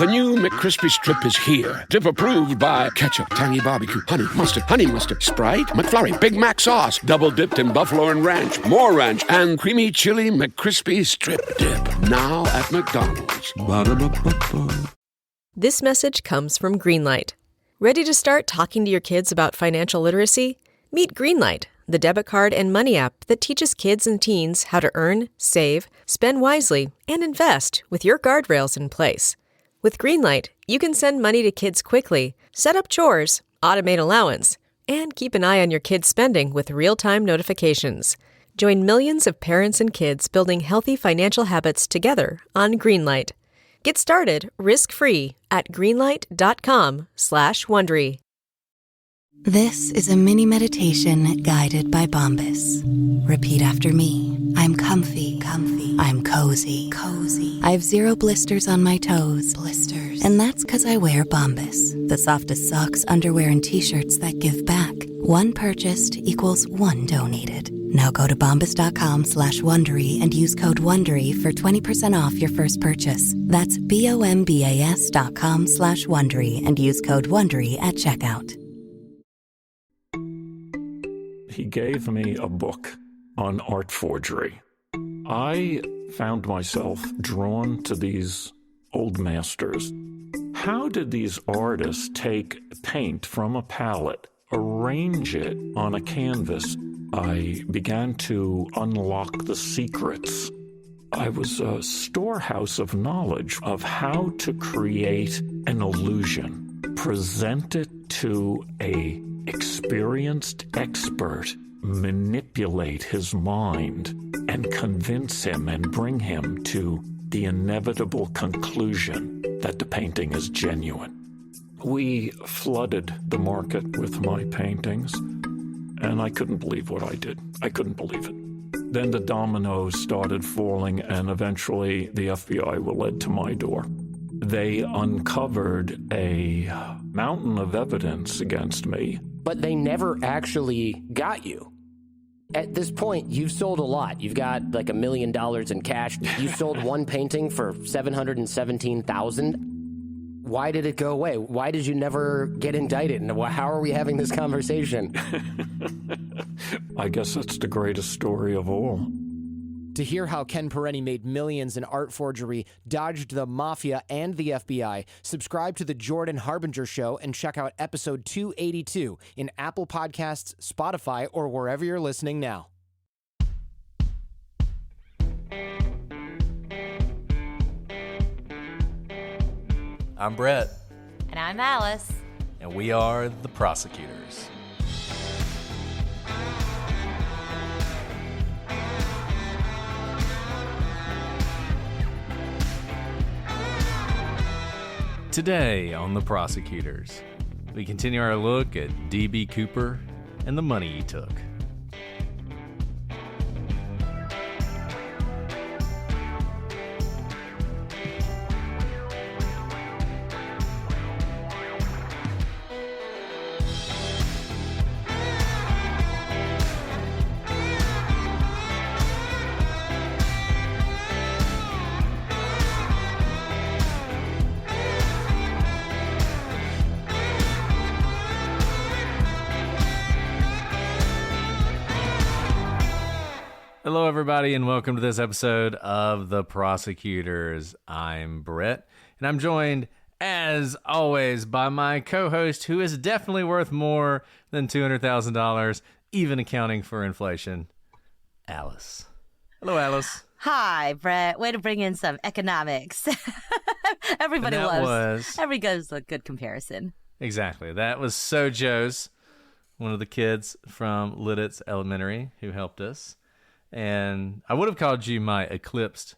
The new McCrispy Strip is here. Dip approved by ketchup, tangy barbecue, honey mustard, Sprite, McFlurry, Big Mac sauce, double dipped in buffalo and ranch, more ranch, and creamy chili McCrispy Strip Dip. Now at McDonald's. Ba-da-ba-ba-ba. This message comes from Greenlight. Ready to start talking to your kids about financial literacy? Meet Greenlight, the debit card and money app that teaches kids and teens how to earn, save, spend wisely, and invest with your guardrails in place. With Greenlight, you can send money to kids quickly, set up chores, automate allowance, and keep an eye on your kids' spending with real-time notifications. Join millions of parents and kids building healthy financial habits together on Greenlight. Get started risk-free at greenlight.com/Wondery. This is a mini meditation guided by Bombas. Repeat after me. I'm comfy. I'm cozy. I have 0 blisters on my toes. And that's because I wear Bombas, the softest socks, underwear, and t-shirts that give back. One purchased equals one donated. Now go to bombas.com/Wondery and use code WONDERY for 20% off your first purchase. That's BOMBAS.com/Wondery and use code WONDERY at checkout. He gave me a book on art forgery. I found myself drawn to these old masters. How did these artists take paint from a palette, arrange it on a canvas? I began to unlock the secrets. I was a storehouse of knowledge of how to create an illusion, present it to a experienced expert, manipulate his mind, and convince him and bring him to the inevitable conclusion that the painting is genuine. We flooded the market with my paintings, and I couldn't believe what I did. I couldn't believe it. Then the dominoes started falling, and eventually the FBI were led to my door. They uncovered a mountain of evidence against me. But they never actually got you. At this point, you've sold a lot. You've got like $1 million in cash. You sold one painting for $717,000. Why did it go away? Why did you never get indicted? And how are we having this conversation? I guess that's the greatest story of all. To hear how Ken Perenni made millions in art forgery, dodged the mafia and the FBI, subscribe to The Jordan Harbinger Show and check out episode 282 in Apple Podcasts, Spotify, or wherever you're listening now. I'm Brett. And I'm Alice. And we are the prosecutors. Today on The Prosecutors, we continue our look at D.B. Cooper and the money he took. Hello, everybody, and welcome to this episode of The Prosecutors. I'm Brett, and I'm joined, as always, by my co-host, who is definitely worth more than $200,000, even accounting for inflation, Alice. Hello, Alice. Hi, Brett. Way to bring in some economics. Everybody loves a good comparison. Exactly. That was Sojo's, one of the kids from Lidditz Elementary, who helped us. And I would have called you my eclipsed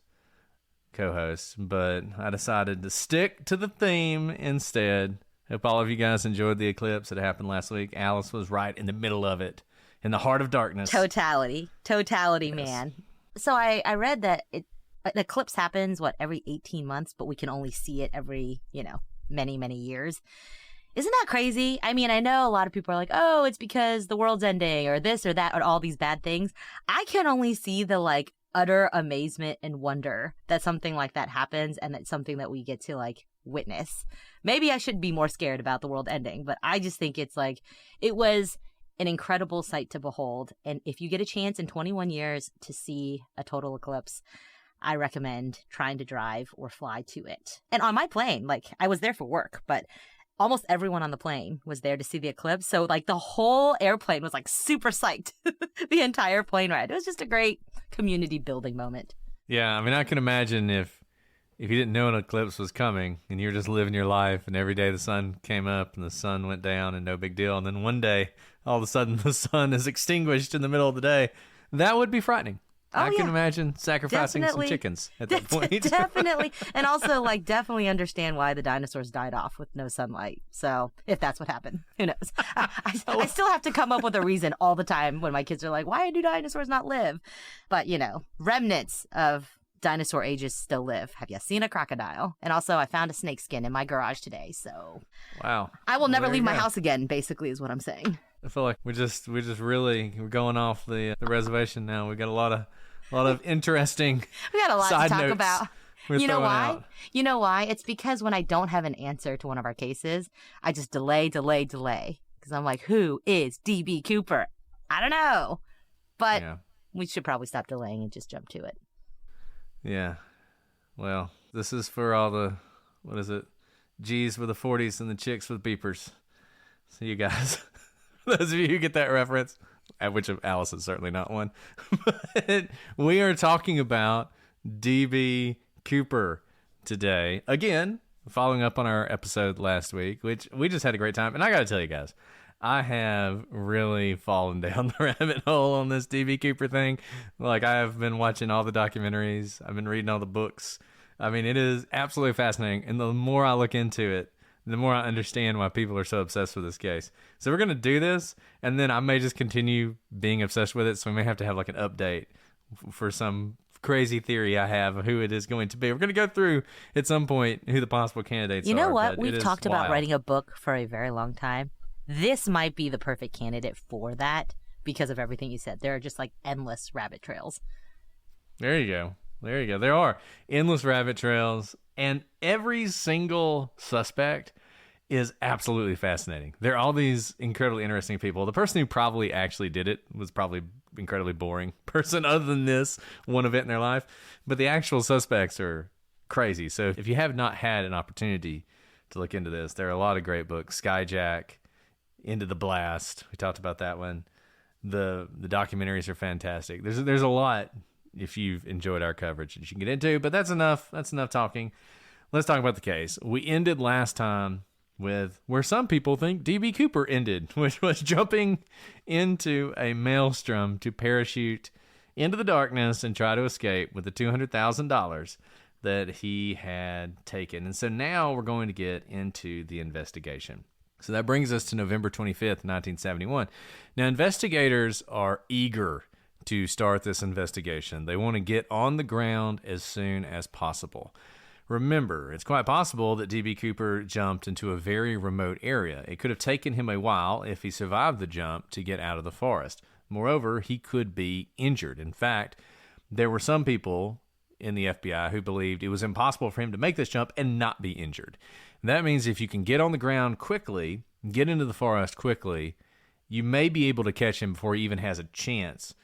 co-host, but I decided to stick to the theme instead. Hope all of you guys enjoyed the eclipse that happened last week. Alice was right in the middle of it, in the heart of darkness. Totality, yes. Man. So I read that an eclipse happens, every 18 months, but we can only see it every, many, many years. Isn't that crazy? I mean, I know a lot of people are like, oh, it's because the world's ending or this or that or all these bad things. I can only see the utter amazement and wonder that something like that happens and that's something that we get to witness. Maybe I should be more scared about the world ending, but I just think it's like, it was an incredible sight to behold. And if you get a chance in 21 years to see a total eclipse, I recommend trying to drive or fly to it. And on my plane, like, I was there for work, but almost everyone on the plane was there to see the eclipse. So like the whole airplane was like super psyched the entire plane ride. It was just a great community building moment. Yeah, I mean, I can imagine if you didn't know an eclipse was coming and you were just living your life and every day the sun came up and the sun went down and no big deal. And then one day, all of a sudden, the sun is extinguished in the middle of the day. That would be frightening. I can imagine sacrificing some chickens at that point. Definitely. And also, like, definitely understand why the dinosaurs died off with no sunlight. So, if that's what happened, who knows? I still have to come up with a reason all the time when my kids are like, why do dinosaurs not live? But, you know, remnants of dinosaur ages still live. Have you seen a crocodile? And also, I found a snake skin in my garage today. So, wow. I will never leave my house again, basically, is what I'm saying. I feel like we're going off the reservation now. We got a lot of interesting. We got a lot side to talk notes about. You know why? out. You know why? It's because when I don't have an answer to one of our cases, I just delay. Because I'm like, who is DB Cooper? I don't know. But we should probably stop delaying and just jump to it. Yeah. Well, this is for all the, what is it? G's with the 40s and the chicks with beepers. See you guys. Those of you who get that reference, at which Alice is certainly not one. But we are talking about DB Cooper today. Again, following up on our episode last week, which we just had a great time. And I got to tell you guys, I have really fallen down the rabbit hole on this DB Cooper thing. Like, I have been watching all the documentaries. I've been reading all the books. I mean, it is absolutely fascinating. And the more I look into it, the more I understand why people are so obsessed with this case. So we're going to do this, and then I may just continue being obsessed with it, so we may have to have like an update for some crazy theory I have of who it is going to be. We're going to go through at some point who the possible candidates are. You know what? We've talked about writing a book for a very long time. This might be the perfect candidate for that because of everything you said. There are just like endless rabbit trails. There you go. There are endless rabbit trails, and every single suspect is absolutely fascinating. There are all these incredibly interesting people. The person who probably actually did it was probably incredibly boring person other than this one event in their life. But the actual suspects are crazy. So if you have not had an opportunity to look into this, there are a lot of great books. Skyjack, Into the Blast. We talked about that one. The documentaries are fantastic. There's a lot if you've enjoyed our coverage that you can get into, but that's enough. That's enough talking. Let's talk about the case. We ended last time with where some people think DB Cooper ended, which was jumping into a maelstrom to parachute into the darkness and try to escape with the $200,000 that he had taken. And so now we're going to get into the investigation. So that brings us to November 25th, 1971. Now, investigators are eager to start this investigation. They want to get on the ground as soon as possible. Remember, it's quite possible that DB Cooper jumped into a very remote area. It could have taken him a while, if he survived the jump, to get out of the forest. Moreover, he could be injured. In fact, there were some people in the FBI who believed it was impossible for him to make this jump and not be injured. And that means if you can get on the ground quickly, get into the forest quickly, you may be able to catch him before he even has a chance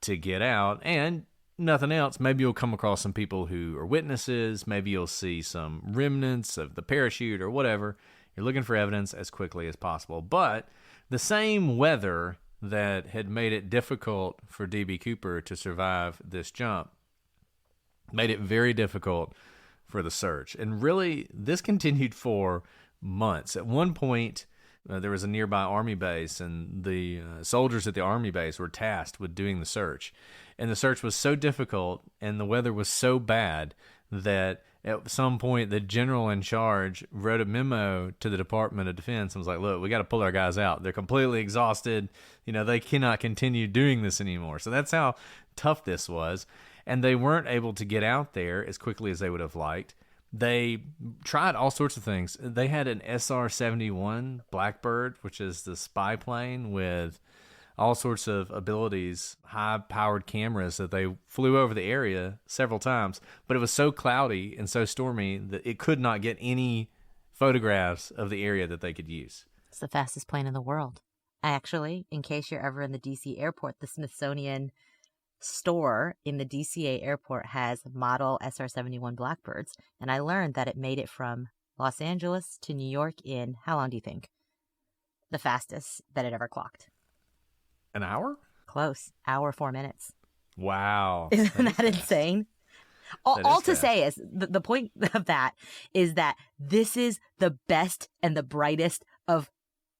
to get out. And nothing else, maybe you'll come across some people who are witnesses. Maybe you'll see some remnants of the parachute or whatever. You're looking for evidence as quickly as possible. But the same weather that had made it difficult for DB Cooper to survive this jump made it very difficult for the search. And really, this continued for months. At one point, there was a nearby Army base, and the soldiers at the Army base were tasked with doing the search. And the search was so difficult, and the weather was so bad, that at some point, the general in charge wrote a memo to the Department of Defense and was like, look, we got to pull our guys out. They're completely exhausted. They cannot continue doing this anymore. So that's how tough this was. And they weren't able to get out there as quickly as they would have liked. They tried all sorts of things. They had an SR-71 Blackbird, which is the spy plane with all sorts of abilities, high-powered cameras that they flew over the area several times. But it was so cloudy and so stormy that it could not get any photographs of the area that they could use. It's the fastest plane in the world. Actually, in case you're ever in the DC airport, the Smithsonian store in the DCA airport has model SR-71 Blackbirds, and I learned that it made it from Los Angeles to New York in, how long do you think? The fastest that it ever clocked. An hour? Close. Hour, 4 minutes. Wow. Isn't that insane? All to say is, the point of that is that this is the best and the brightest of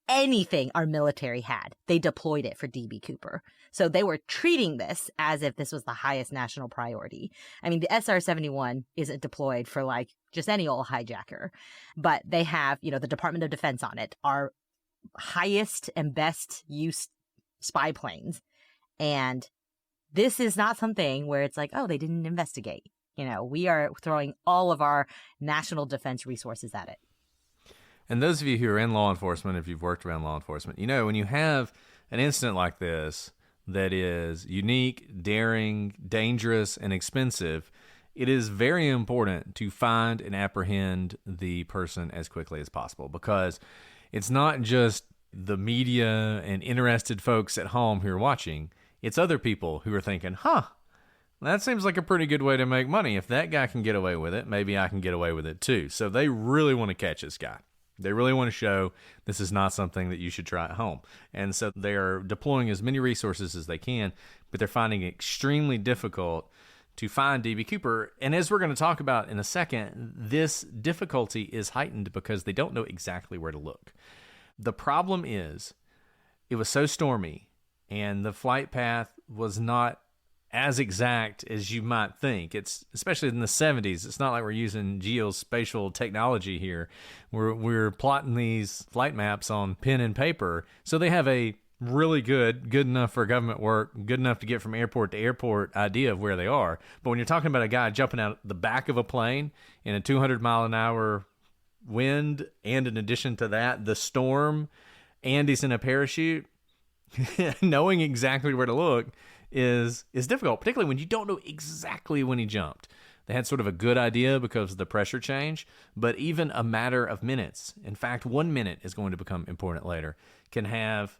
anything our military had. They deployed it for DB Cooper. So they were treating this as if this was the highest national priority. I mean, the SR-71 isn't deployed for like just any old hijacker, but they have, the Department of Defense on it, our highest and best used spy planes. And this is not something where it's like, oh, they didn't investigate. We are throwing all of our national defense resources at it. And those of you who are in law enforcement, if you've worked around law enforcement, when you have an incident like this that is unique, daring, dangerous, and expensive, it is very important to find and apprehend the person as quickly as possible, because it's not just the media and interested folks at home who are watching. It's other people who are thinking, that seems like a pretty good way to make money. If that guy can get away with it, maybe I can get away with it too. So they really want to catch this guy. They really want to show this is not something that you should try at home. And so they are deploying as many resources as they can, but they're finding it extremely difficult to find DB Cooper. And as we're going to talk about in a second, this difficulty is heightened because they don't know exactly where to look. The problem is it was so stormy and the flight path was not as exact as you might think. It's especially in the 70s. It's not like we're using geospatial technology here. We're plotting these flight maps on pen and paper. So they have a really good enough for government work, good enough to get from airport to airport idea of where they are. But when you're talking about a guy jumping out the back of a plane in a 200 mile an hour wind, and in addition to that, the storm, and he's in a parachute, knowing exactly where to look is difficult, particularly when you don't know exactly when he jumped. They had sort of a good idea because of the pressure change, but even a matter of minutes, in fact, 1 minute is going to become important later, can have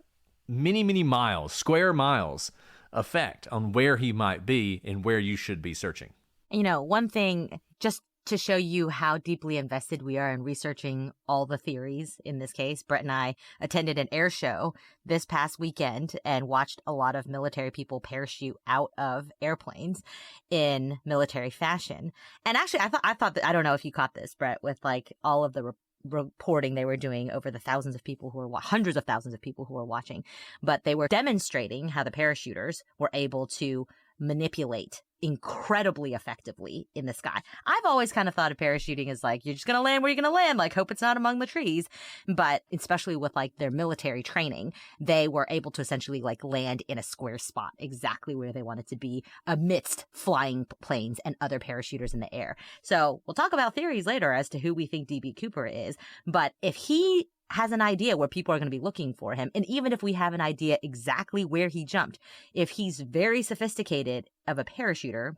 many, many miles, square miles, effect on where he might be and where you should be searching. One thing, just to show you how deeply invested we are in researching all the theories in this case, Brett and I attended an air show this past weekend and watched a lot of military people parachute out of airplanes in military fashion. And actually, I thought that, I don't know if you caught this, Brett, with like all of the reporting they were doing over the thousands of people who were hundreds of thousands of people who were watching, but they were demonstrating how the parachuters were able to manipulate incredibly effectively in the sky. I've always kind of thought of parachuting as like, you're just going to land where you're going to land, like hope it's not among the trees. But especially with like their military training, they were able to essentially like land in a square spot exactly where they wanted to be amidst flying planes and other parachuters in the air. So we'll talk about theories later as to who we think DB Cooper is. But if he has an idea where people are going to be looking for him, and even if we have an idea exactly where he jumped, if he's very sophisticated of a parachuter,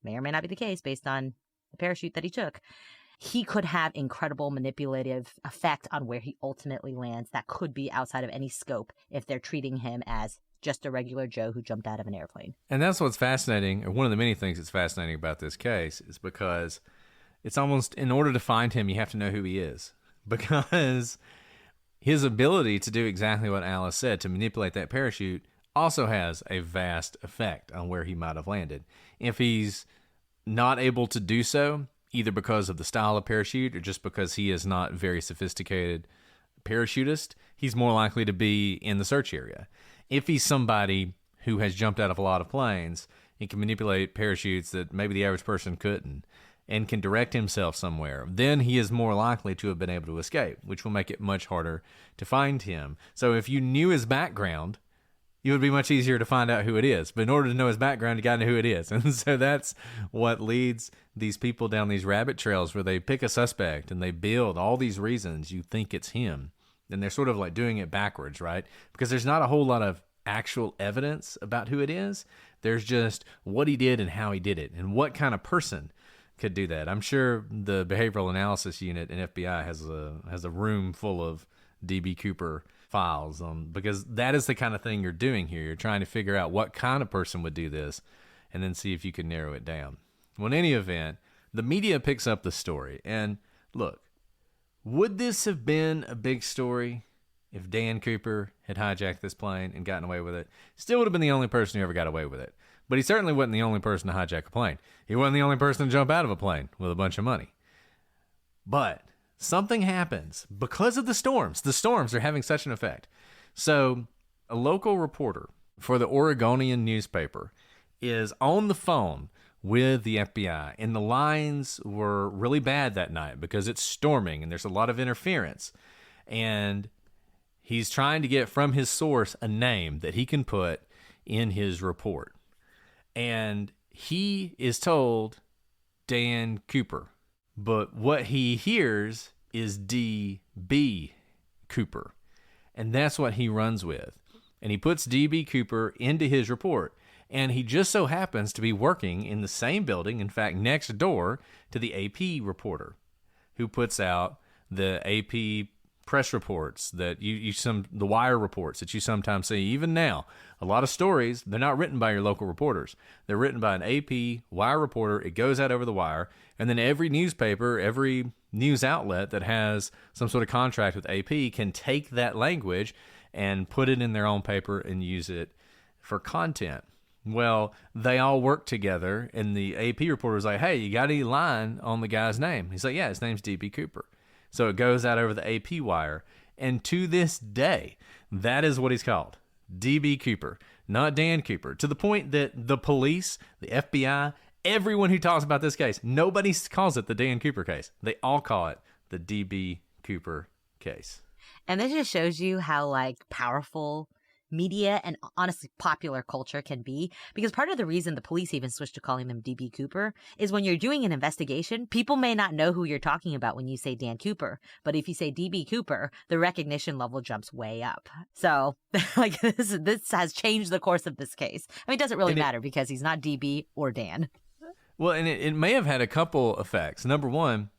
may or may not be the case based on the parachute that he took, he could have incredible manipulative effect on where he ultimately lands that could be outside of any scope if they're treating him as just a regular Joe who jumped out of an airplane. And that's what's fascinating, or one of the many things that's fascinating about this case, is because it's almost, in order to find him, you have to know who he is. Because his ability to do exactly what Alice said, to manipulate that parachute, also has a vast effect on where he might have landed. If he's not able to do so, either because of the style of parachute or just because he is not very sophisticated parachutist, he's more likely to be in the search area. If he's somebody who has jumped out of a lot of planes and can manipulate parachutes that maybe the average person couldn't, and can direct himself somewhere, then he is more likely to have been able to escape, which will make it much harder to find him. So if you knew his background, it would be much easier to find out who it is. But in order to know his background, you got to know who it is. And so that's what leads these people down these rabbit trails where they pick a suspect and they build all these reasons you think it's him. And they're sort of like doing it backwards, right? Because there's not a whole lot of actual evidence about who it is. There's just what he did and how he did it and what kind of person could do that. I'm sure the behavioral analysis unit in FBI has a room full of D.B. Cooper files because that is the kind of thing you're doing here. You're trying to figure out what kind of person would do this and then see if you can narrow it down. Well, in any event, the media picks up the story. And look, would this have been a big story if Dan Cooper had hijacked this plane and gotten away with it? Still would have been the only person who ever got away with it. But he certainly wasn't the only person to hijack a plane. He wasn't the only person to jump out of a plane with a bunch of money. But something happens because of the storms. The storms are having such an effect. So a local reporter for the Oregonian newspaper is on the phone with the FBI, and the lines were really bad that night because it's storming and there's a lot of interference. And he's trying to get from his source a name that he can put in his report. And he is told Dan Cooper. But what he hears is D.B. Cooper. And that's what he runs with. And he puts D.B. Cooper into his report. And he just so happens to be working in the same building, in fact, next door to the AP reporter who puts out the AP press reports that the wire reports that you sometimes see. Even now, a lot of stories, they're not written by your local reporters. They're written by an AP wire reporter. It goes out over the wire, and then every newspaper, every news outlet that has some sort of contract with AP can take that language and put it in their own paper and use it for content. Well, they all work together, and the AP reporter's like, hey, you got any line on the guy's name? He's like, yeah, his name's D.B. Cooper. So it goes out over the AP wire. And to this day, that is what he's called, D.B. Cooper, not Dan Cooper, to the point that the police, the FBI, everyone who talks about this case, nobody calls it the Dan Cooper case. They all call it the D.B. Cooper case. And this just shows you how, powerful media and honestly popular culture can be, because part of the reason the police even switched to calling him DB Cooper is when you're doing an investigation, people may not know who you're talking about when you say Dan Cooper, but if you say DB Cooper, the recognition level jumps way up. So this has changed the course of this case. I mean, it doesn't really matter because he's not DB or Dan. Well, and it may have had a couple effects. Number one,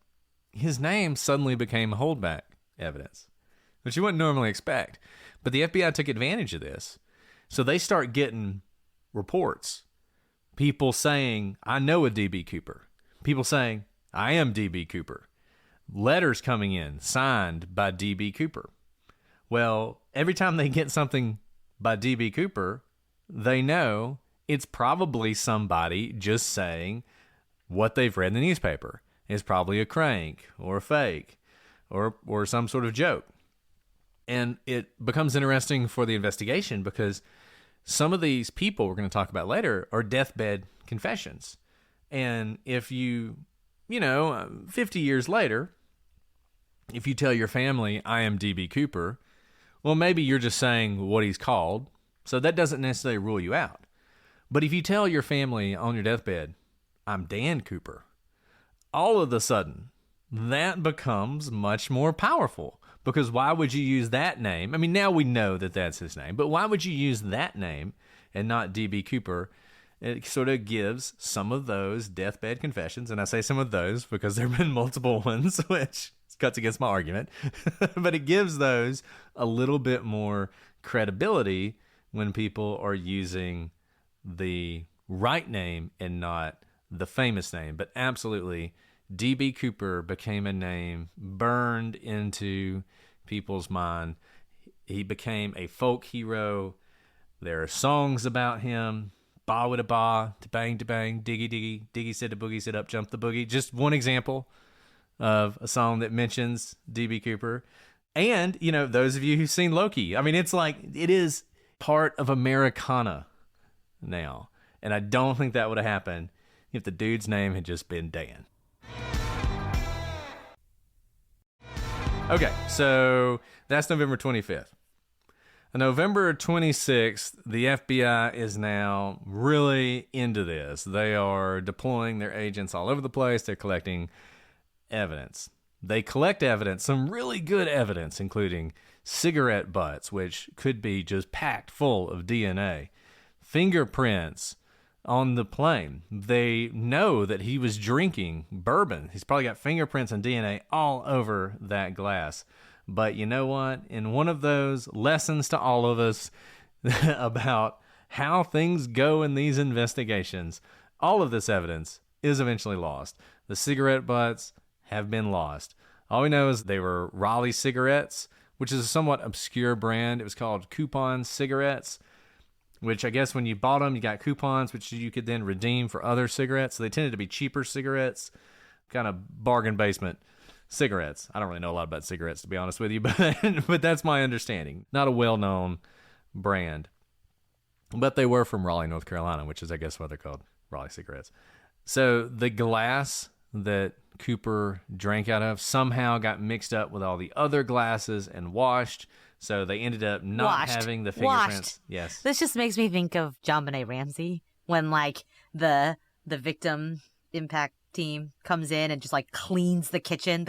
his name suddenly became holdback evidence, which you wouldn't normally expect. But the FBI took advantage of this. So they start getting reports. People saying, I know a DB Cooper. People saying, I am DB Cooper. Letters coming in signed by DB Cooper. Well, every time they get something by DB Cooper, they know it's probably somebody just saying what they've read in the newspaper. It's probably a crank or a fake or some sort of joke. And it becomes interesting for the investigation because some of these people we're going to talk about later are deathbed confessions. And if 50 years later, if you tell your family, I am DB Cooper, well, maybe you're just saying what he's called. So that doesn't necessarily rule you out. But if you tell your family on your deathbed, I'm Dan Cooper, all of a sudden, that becomes much more powerful. Because why would you use that name? I mean, now we know that that's his name, but why would you use that name and not D.B. Cooper? It sort of gives some of those deathbed confessions, and I say some of those because there have been multiple ones, which cuts against my argument, but it gives those a little bit more credibility when people are using the right name and not the famous name. But absolutely, D.B. Cooper became a name burned into people's mind. He became a folk hero. There are songs about him. Ba with a ba, to bang, diggy diggy, diggy said to boogie, sit up, jump the boogie. Just one example of a song that mentions D.B. Cooper. And, those of you who've seen Loki, I mean, it's like, it is part of Americana now. And I don't think that would have happened if the dude's name had just been Dan. Okay, so that's November 25th. On November 26th, the FBI is now really into this. They are deploying their agents all over the place. They're collecting evidence. They collect evidence, some really good evidence, including cigarette butts, which could be just packed full of DNA, fingerprints on the plane. They know that he was drinking bourbon. He's probably got fingerprints and DNA all over that glass. But you know what? In one of those lessons to all of us about how things go in these investigations, all of this evidence is eventually lost. The cigarette butts have been lost. All we know is they were Raleigh cigarettes, which is a somewhat obscure brand. It was called Coupon Cigarettes, which I guess when you bought them, you got coupons, which you could then redeem for other cigarettes. So they tended to be cheaper cigarettes, kind of bargain basement cigarettes. I don't really know a lot about cigarettes, to be honest with you, but that's my understanding. Not a well-known brand. But they were from Raleigh, North Carolina, which is, I guess, why they're called Raleigh cigarettes. So the glass that Cooper drank out of somehow got mixed up with all the other glasses and washed. So they ended up not having the fingerprints. Washed. Yes. This just makes me think of JonBenet Ramsey when like the victim impact team comes in and just like cleans the kitchen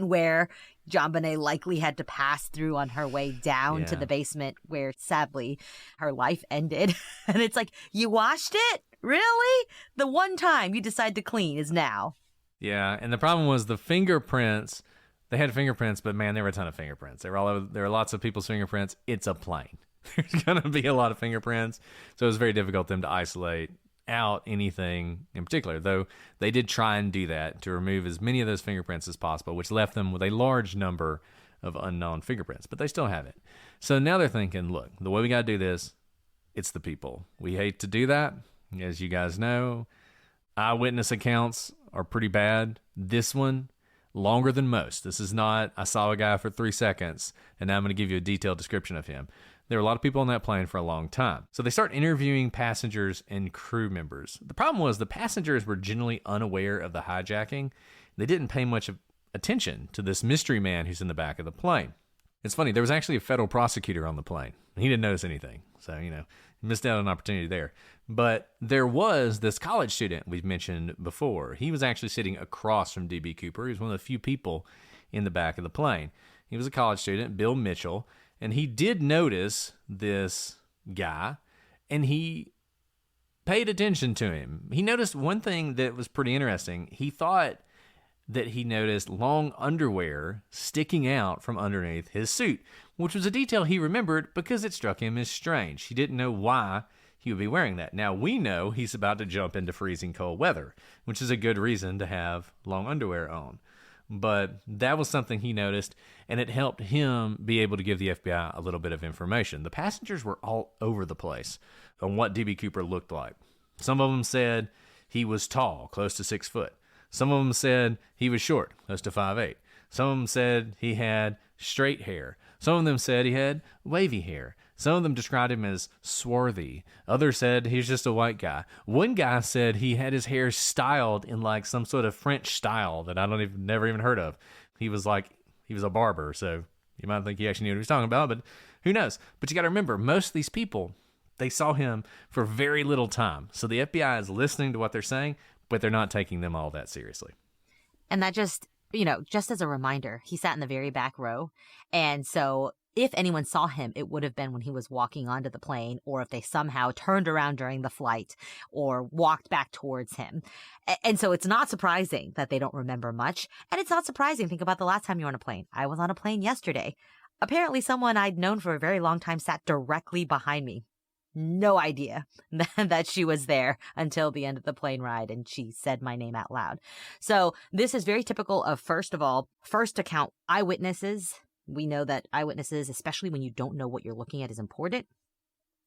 where JonBenet likely had to pass through on her way down to the basement where sadly her life ended. And it's like, you washed it? Really? The one time you decide to clean is now. Yeah, and the problem was the fingerprints. They had fingerprints, but man, there were a ton of fingerprints. There were lots of people's fingerprints. It's a plane. There's going to be a lot of fingerprints. So it was very difficult for them to isolate out anything in particular, though they did try and do that to remove as many of those fingerprints as possible, which left them with a large number of unknown fingerprints, but they still have it. So now they're thinking, look, the way we got to do this, it's the people. We hate to do that. As you guys know, eyewitness accounts are pretty bad. This one, longer than most. This is not, I saw a guy for 3 seconds, and now I'm going to give you a detailed description of him. There were a lot of people on that plane for a long time. So they start interviewing passengers and crew members. The problem was the passengers were generally unaware of the hijacking. They didn't pay much attention to this mystery man who's in the back of the plane. It's funny, there was actually a federal prosecutor on the plane. He didn't notice anything. So, missed out on an opportunity there. But there was this college student we've mentioned before. He was actually sitting across from D.B. Cooper. He was one of the few people in the back of the plane. He was a college student, Bill Mitchell, and he did notice this guy, and he paid attention to him. He noticed one thing that was pretty interesting. He thought that he noticed long underwear sticking out from underneath his suit, which was a detail he remembered because it struck him as strange. He didn't know why he would be wearing that. Now, we know he's about to jump into freezing cold weather, which is a good reason to have long underwear on. But that was something he noticed, and it helped him be able to give the FBI a little bit of information. The passengers were all over the place on what D.B. Cooper looked like. Some of them said he was tall, close to 6 foot. Some of them said he was short, close to 5'8". Some of them said he had straight hair. Some of them said he had wavy hair. Some of them described him as swarthy. Others said he's just a white guy. One guy said he had his hair styled in like some sort of French style that I never even heard of. He was a barber, so you might think he actually knew what he was talking about, but who knows? But you got to remember, most of these people, they saw him for very little time. So the FBI is listening to what they're saying, but they're not taking them all that seriously. And that just as a reminder, he sat in the very back row. And so if anyone saw him, it would have been when he was walking onto the plane, or if they somehow turned around during the flight or walked back towards him. And so it's not surprising that they don't remember much. And it's not surprising. Think about the last time you were on a plane. I was on a plane yesterday. Apparently someone I'd known for a very long time sat directly behind me. No idea that she was there until the end of the plane ride, and she said my name out loud. So this is very typical of, first account eyewitnesses. We know that eyewitnesses, especially when you don't know what you're looking at, is important.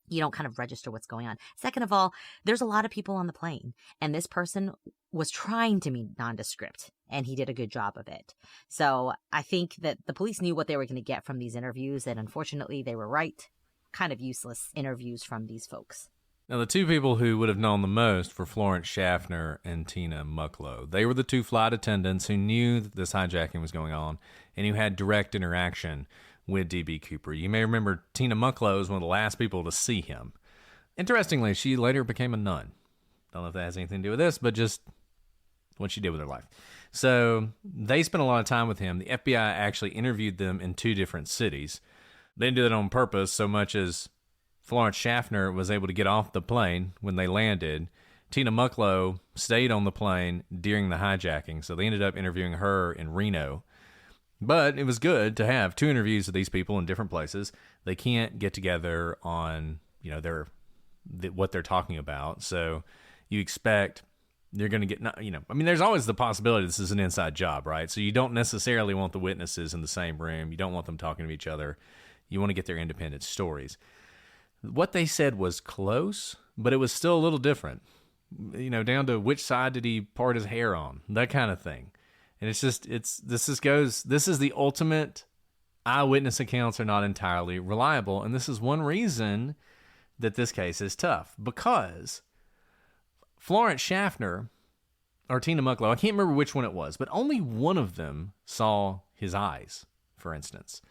You don't kind of register what's going on. Second of all, there's a lot of people on the plane, and this person was trying to be nondescript, and he did a good job of it. So I think that the police knew what they were going to get from these interviews, and unfortunately they were right. Kind of useless interviews from these folks. Now, the two people who would have known the most were Florence Schaffner and Tina Mucklow. They were the two flight attendants who knew that this hijacking was going on and who had direct interaction with D.B. Cooper. You may remember Tina Mucklow was one of the last people to see him. Interestingly, she later became a nun. Don't know if that has anything to do with this, but just what she did with her life. So they spent a lot of time with him. The FBI actually interviewed them in 2 different cities. They didn't do that on purpose so much as Florence Schaffner was able to get off the plane when they landed. Tina Mucklow stayed on the plane during the hijacking, so they ended up interviewing her in Reno. But it was good to have 2 interviews of these people in different places. They can't get together on, what they're talking about. So you expect you're going to get, there's always the possibility this is an inside job, right? So you don't necessarily want the witnesses in the same room. You don't want them talking to each other. You want to get their independent stories. What they said was close, but it was still a little different. Down to which side did he part his hair on, that kind of thing. And this is the ultimate. Eyewitness accounts are not entirely reliable, and this is one reason that this case is tough, because Florence Schaffner or Tina Mucklow, I can't remember which one it was, but only one of them saw his eyes, for instance.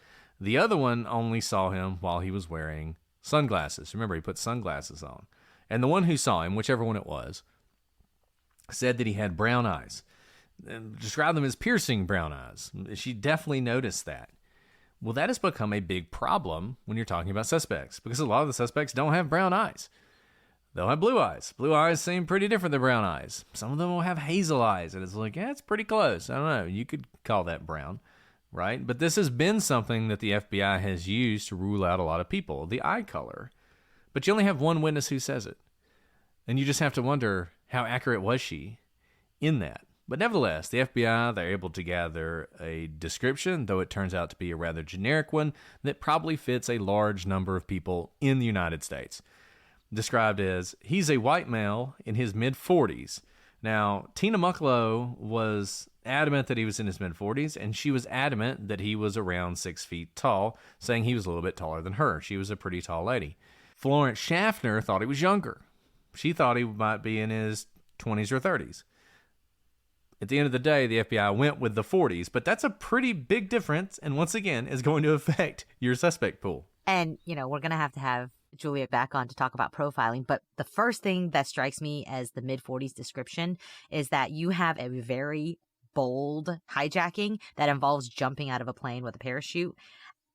The other one only saw him while he was wearing sunglasses. Remember, he put sunglasses on. And the one who saw him, whichever one it was, said that he had brown eyes. And described them as piercing brown eyes. She definitely noticed that. Well, that has become a big problem when you're talking about suspects, because a lot of the suspects don't have brown eyes. They'll have blue eyes. Blue eyes seem pretty different than brown eyes. Some of them will have hazel eyes, and it's like, it's pretty close. I don't know. You could call that brown, right? But this has been something that the FBI has used to rule out a lot of people, the eye color. But you only have one witness who says it. And you just have to wonder, how accurate was she in that? But nevertheless, the FBI, they're able to gather a description, though it turns out to be a rather generic one, that probably fits a large number of people in the United States. Described as, he's a white male in his mid-40s. Now, Tina Mucklow was adamant that he was in his mid-40s, and she was adamant that he was around 6 feet tall, saying he was a little bit taller than her. She was a pretty tall lady. Florence Schaffner thought he was younger. She thought he might be in his 20s or 30s. At the end of the day, the FBI went with the 40s, but that's a pretty big difference, and once again, is going to affect your suspect pool. And, we're going to have Julia back on to talk about profiling, but the first thing that strikes me as the mid-40s description is that you have a very bold hijacking that involves jumping out of a plane with a parachute.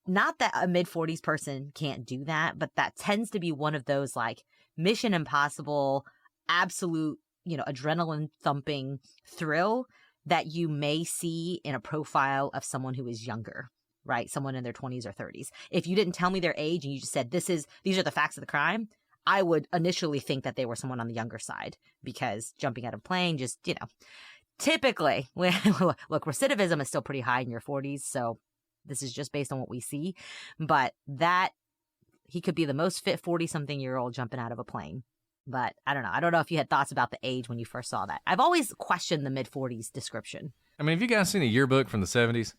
Not that a mid-40s person can't do that, but that tends to be one of those like Mission Impossible, absolute, adrenaline thumping thrill that you may see in a profile of someone who is younger, right? Someone in their 20s or 30s. If you didn't tell me their age and you just said, these are the facts of the crime, I would initially think that they were someone on the younger side, because jumping out of a plane just, typically, look, recidivism is still pretty high in your 40s. So this is just based on what we see, but that he could be the most fit 40-something-year-old jumping out of a plane. But I don't know. I don't know if you had thoughts about the age when you first saw that. I've always questioned the mid-40s description. I mean, have you guys seen a yearbook from the 70s?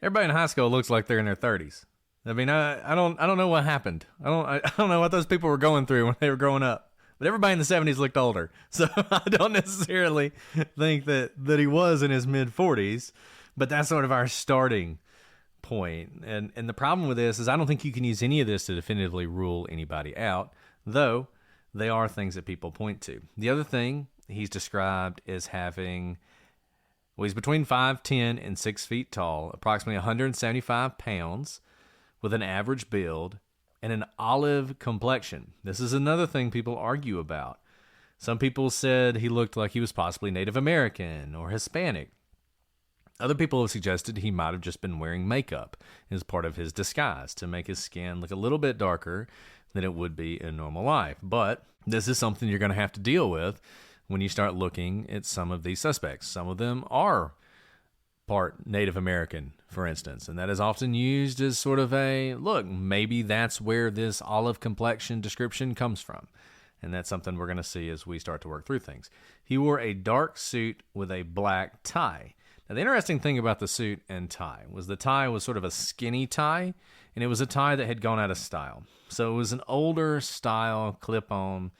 Everybody in high school looks like they're in their 30s. I mean, I don't know what happened. I don't know what those people were going through when they were growing up. But everybody in the 70s looked older. So I don't necessarily think that he was in his mid-40s. But that's sort of our starting point. And the problem with this is I don't think you can use any of this to definitively rule anybody out, though they are things that people point to. The other thing he's described as having, he's between 5'10" and 6 feet tall, approximately 175 pounds, with an average build, and an olive complexion. This is another thing people argue about. Some people said he looked like he was possibly Native American or Hispanic. Other people have suggested he might have just been wearing makeup as part of his disguise to make his skin look a little bit darker than it would be in normal life. But this is something you're going to have to deal with when you start looking at some of these suspects. Some of them are part Native American, for instance, and that is often used as sort of a, look, maybe that's where this olive complexion description comes from. And that's something we're going to see as we start to work through things. He wore a dark suit with a black tie. Now, the interesting thing about the suit and tie was the tie was sort of a skinny tie, and it was a tie that had gone out of style. So it was an older style clip-on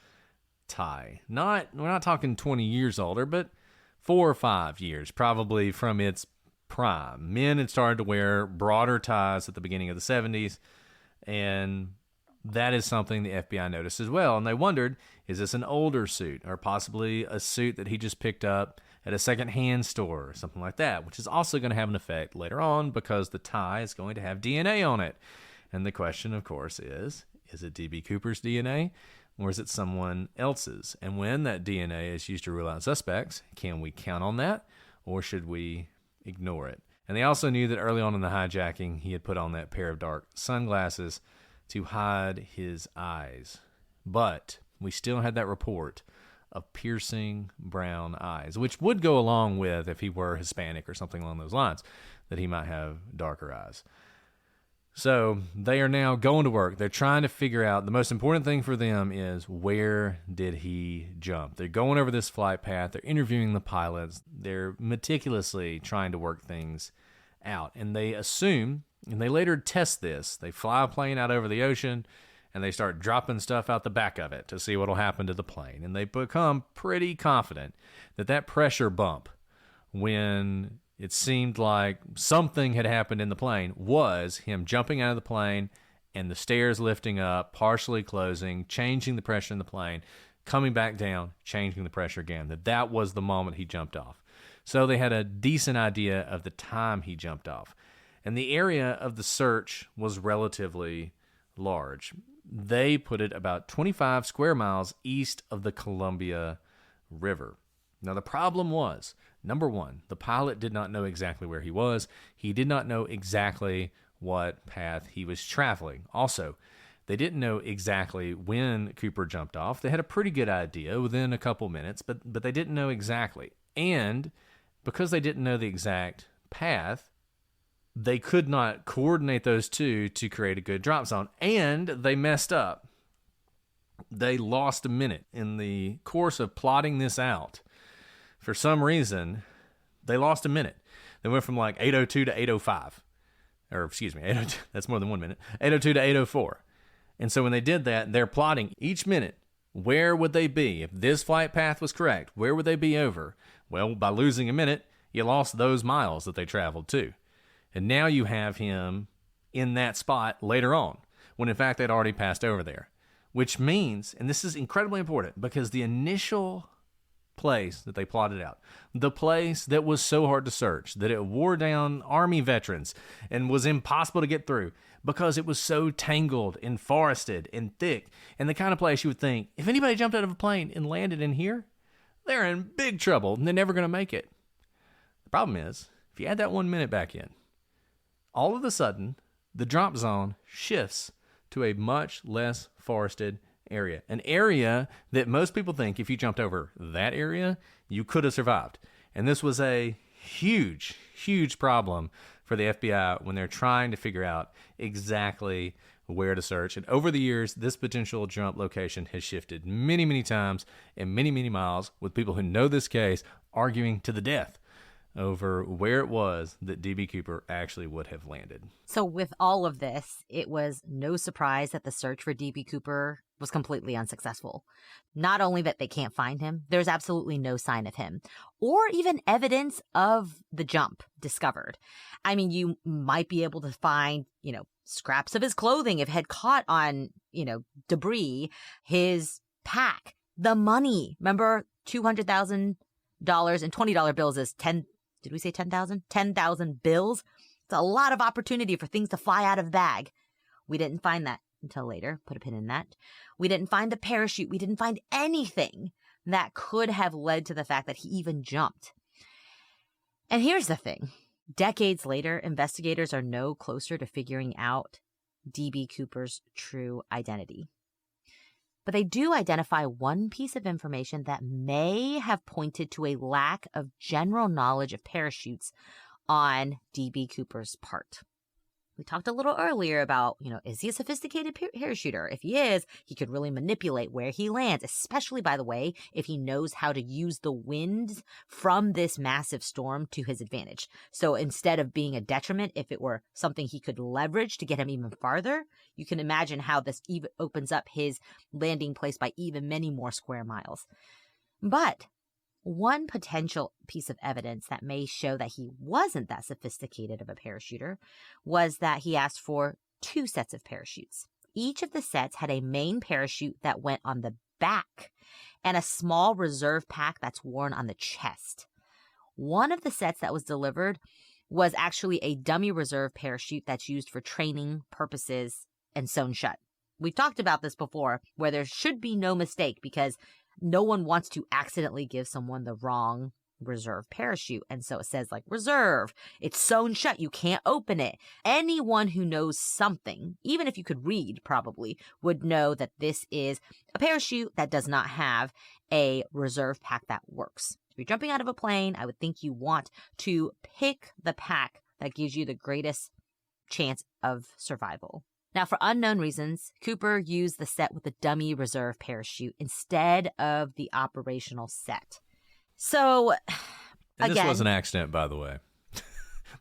tie. We're not talking 20 years older, but 4 or 5 years, probably from its prime. Men had started to wear broader ties at the beginning of the 70s, and that is something the FBI noticed as well. And they wondered, is this an older suit, or possibly a suit that he just picked up at a second-hand store or something like that, which is also going to have an effect later on because the tie is going to have DNA on it. And the question, of course, is it D.B. Cooper's DNA or is it someone else's? And when that DNA is used to rule out suspects, can we count on that or should we ignore it? And they also knew that early on in the hijacking, he had put on that pair of dark sunglasses to hide his eyes. But we still had that report of piercing brown eyes, which would go along with if he were Hispanic or something along those lines, that he might have darker eyes. So they are now going to work. They're trying to figure out, the most important thing for them is, where did he jump? They're going over this flight path. They're interviewing the pilots. They're meticulously trying to work things out. And they assume, and they later test this, they fly a plane out over the ocean and they start dropping stuff out the back of it to see what will happen to the plane. And they become pretty confident that that pressure bump, when it seemed like something had happened in the plane, was him jumping out of the plane and the stairs lifting up, partially closing, changing the pressure in the plane, coming back down, changing the pressure again. That was the moment he jumped off. So they had a decent idea of the time he jumped off. And the area of the search was relatively large. They put it about 25 square miles east of the Columbia River. Now, the problem was, number one, the pilot did not know exactly where he was. He did not know exactly what path he was traveling. Also, they didn't know exactly when Cooper jumped off. They had a pretty good idea within a couple minutes, but they didn't know exactly. And because they didn't know the exact path, they could not coordinate those two to create a good drop zone. And they messed up. They lost a minute in the course of plotting this out. For some reason, they lost a minute. They went from like 8:02 to 8:05. Or excuse me, 8:02, that's more than 1 minute. 8:02 to 8:04. And so when they did that, they're plotting each minute. Where would they be? If this flight path was correct, where would they be over? Well, by losing a minute, you lost those miles that they traveled too. And now you have him in that spot later on, when in fact they'd already passed over there. Which means, and this is incredibly important, because the initial place that they plotted out, the place that was so hard to search, that it wore down Army veterans and was impossible to get through because it was so tangled and forested and thick, and the kind of place you would think, if anybody jumped out of a plane and landed in here, they're in big trouble and they're never going to make it. The problem is, if you add that 1 minute back in, all of a sudden, the drop zone shifts to a much less forested area. An area that most people think if you jumped over that area, you could have survived. And this was a huge, huge problem for the FBI when they're trying to figure out exactly where to search. And over the years, this potential jump location has shifted many, many times and many, many miles, with people who know this case arguing to the death over where it was that D.B. Cooper actually would have landed. So with all of this, it was no surprise that the search for D.B. Cooper was completely unsuccessful. Not only that they can't find him, there's absolutely no sign of him, or even evidence of the jump discovered. I mean, you might be able to find, scraps of his clothing if it had caught on, debris, his pack, the money. Remember, $200,000 and $20 bills is 10. Did we say 10,000? 10,000 bills. It's a lot of opportunity for things to fly out of the bag. We didn't find that until later. Put a pin in that. We didn't find the parachute. We didn't find anything that could have led to the fact that he even jumped. And here's the thing. Decades later, investigators are no closer to figuring out D.B. Cooper's true identity. But they do identify one piece of information that may have pointed to a lack of general knowledge of parachutes on D.B. Cooper's part. We talked a little earlier about, is he a sophisticated parachuter? If he is, he could really manipulate where he lands, especially, by the way, if he knows how to use the winds from this massive storm to his advantage. So instead of being a detriment, if it were something he could leverage to get him even farther, you can imagine how this even opens up his landing place by even many more square miles. But one potential piece of evidence that may show that he wasn't that sophisticated of a parachuter was that he asked for 2 sets of parachutes. Each of the sets had a main parachute that went on the back and a small reserve pack that's worn on the chest. One of the sets that was delivered was actually a dummy reserve parachute that's used for training purposes and sewn shut. We've talked about this before, where there should be no mistake because no one wants to accidentally give someone the wrong reserve parachute. And so it says like reserve, it's sewn shut, you can't open it. Anyone who knows something, even if you could read probably, would know that this is a parachute that does not have a reserve pack that works. If you're jumping out of a plane, I would think you want to pick the pack that gives you the greatest chance of survival. Now, for unknown reasons, Cooper used the set with the dummy reserve parachute instead of the operational set. So, and again, this was an accident, by the way.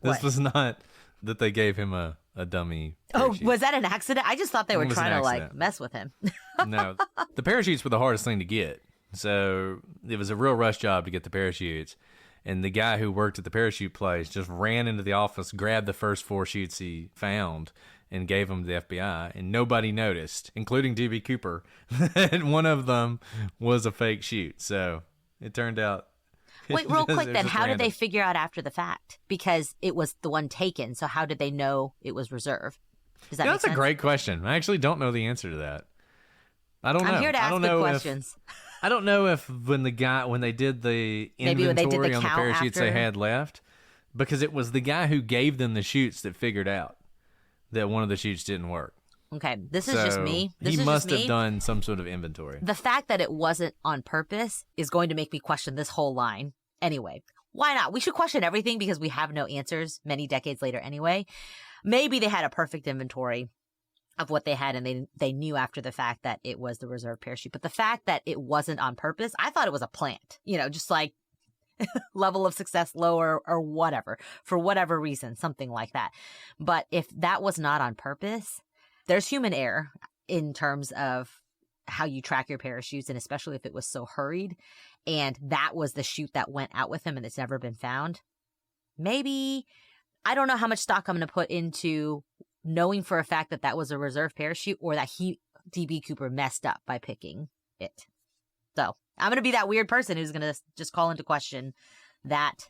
This was not that they gave him a dummy parachute. Oh, was that an accident? I just thought they were trying to like mess with him. No, the parachutes were the hardest thing to get. So it was a real rush job to get the parachutes. And the guy who worked at the parachute place just ran into the office, grabbed the first 4 chutes he found, and gave them to the FBI. And nobody noticed, including D.B. Cooper, that one of them was a fake chute. So it turned out. Wait, real quick then, how did they figure out after the fact? Because it was the one taken, so how did they know it was reserve? Does that make sense? That's a great question. I actually don't know the answer to that. I don't know. I'm here to ask good questions. I don't know if when they did the inventory on the parachutes they had left, because it was the guy who gave them the chutes that figured out that one of the chutes didn't work. Okay, this is just me. He must have done some sort of inventory. The fact that it wasn't on purpose is going to make me question this whole line. Anyway, why not? We should question everything because we have no answers many decades later anyway. Maybe they had a perfect inventory of what they had and they knew after the fact that it was the reserve parachute. But the fact that it wasn't on purpose, I thought it was a plant, just like level of success lower or whatever, for whatever reason, something like that. But if that was not on purpose, there's human error in terms of how you track your parachutes, and especially if it was so hurried and that was the chute that went out with him and it's never been found. Maybe, I don't know how much stock I'm going to put into knowing for a fact that that was a reserve parachute or that D.B. Cooper messed up by picking it. So I'm going to be that weird person who's going to just call into question that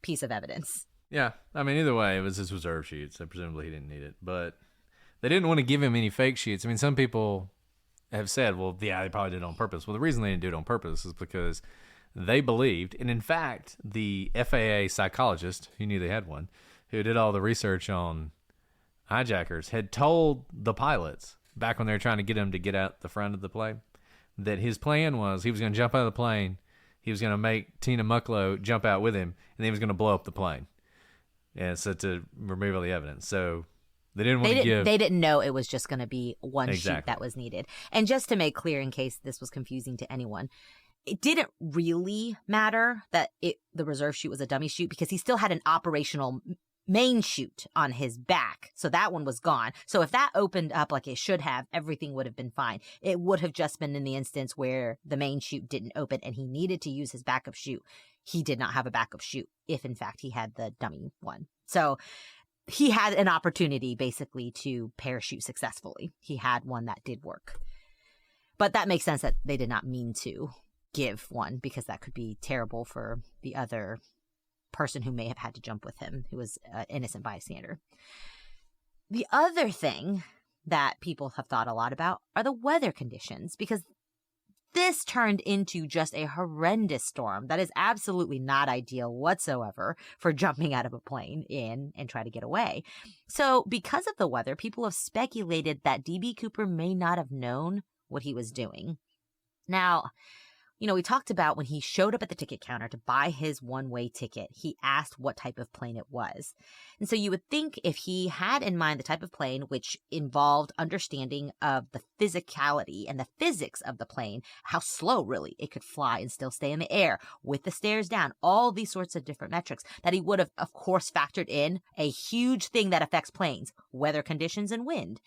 piece of evidence. Yeah, I mean, either way, it was his reserve chute, so presumably he didn't need it. But they didn't want to give him any fake chutes. I mean, some people have said, well, yeah, they probably did it on purpose. Well, the reason they didn't do it on purpose is because they believed, and in fact, the FAA psychologist, who knew they had one, who did all the research on hijackers, had told the pilots back when they were trying to get him to get out the front of the plane that his plan was he was going to jump out of the plane, he was going to make Tina Mucklow jump out with him, and then he was going to blow up the plane. And so to remove all the evidence. So they didn't want to give. They didn't know it was just going to be one chute that was needed. And just to make clear, in case this was confusing to anyone, it didn't really matter that the reserve chute was a dummy chute because he still had an operational main chute on his back. So that one was gone. So if that opened up like it should have, everything would have been fine. It would have just been in the instance where the main chute didn't open and he needed to use his backup chute. He did not have a backup chute if in fact he had the dummy one. So he had an opportunity basically to parachute successfully. He had one that did work. But that makes sense that they did not mean to give one because that could be terrible for the other person who may have had to jump with him, who was an innocent bystander. The other thing that people have thought a lot about are the weather conditions, because this turned into just a horrendous storm that is absolutely not ideal whatsoever for jumping out of a plane in and try to get away. So because of the weather, people have speculated that D.B. Cooper may not have known what he was doing. Now, we talked about when he showed up at the ticket counter to buy his one-way ticket, he asked what type of plane it was. And so you would think if he had in mind the type of plane, which involved understanding of the physicality and the physics of the plane, how slow really it could fly and still stay in the air with the stairs down, all these sorts of different metrics, that he would have, of course, factored in a huge thing that affects planes, weather conditions and wind.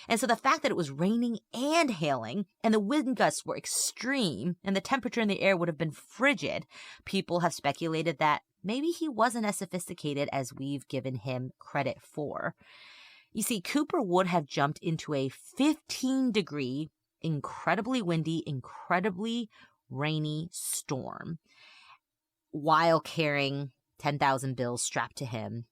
And so the fact that it was raining and hailing and the wind gusts were extreme and the temperature in the air would have been frigid, people have speculated that maybe he wasn't as sophisticated as we've given him credit for. You see, Cooper would have jumped into a 15-degree, incredibly windy, incredibly rainy storm while carrying 10,000 bills strapped to him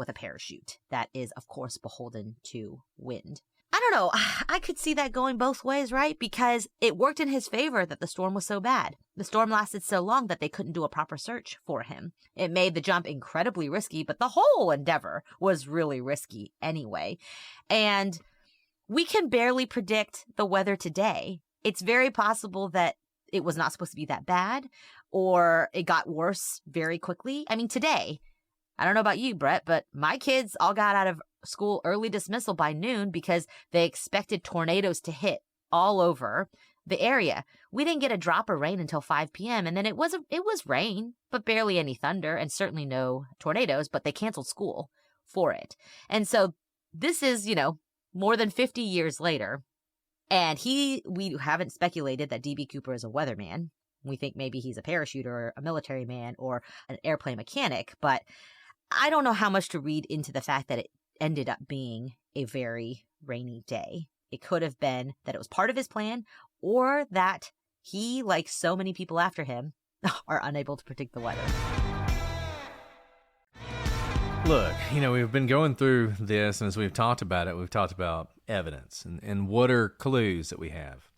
with a parachute that is, of course, beholden to wind. I don't know. I could see that going both ways, right? Because it worked in his favor that the storm was so bad. The storm lasted so long that they couldn't do a proper search for him. It made the jump incredibly risky, but the whole endeavor was really risky anyway. And we can barely predict the weather today. It's very possible that it was not supposed to be that bad, or it got worse very quickly. I mean, today, I don't know about you, Brett, but my kids all got out of school early dismissal by noon because they expected tornadoes to hit all over the area. We didn't get a drop of rain until 5 p.m. And then it was rain, but barely any thunder and certainly no tornadoes, but they canceled school for it. And so this is, more than 50 years later. And we haven't speculated that D.B. Cooper is a weatherman. We think maybe he's a parachuter or a military man or an airplane mechanic, but I don't know how much to read into the fact that it ended up being a very rainy day. It could have been that it was part of his plan, or that he, like so many people after him, are unable to predict the weather. Look, we've been going through this, and as we've talked about it, we've talked about evidence and what are clues that we have.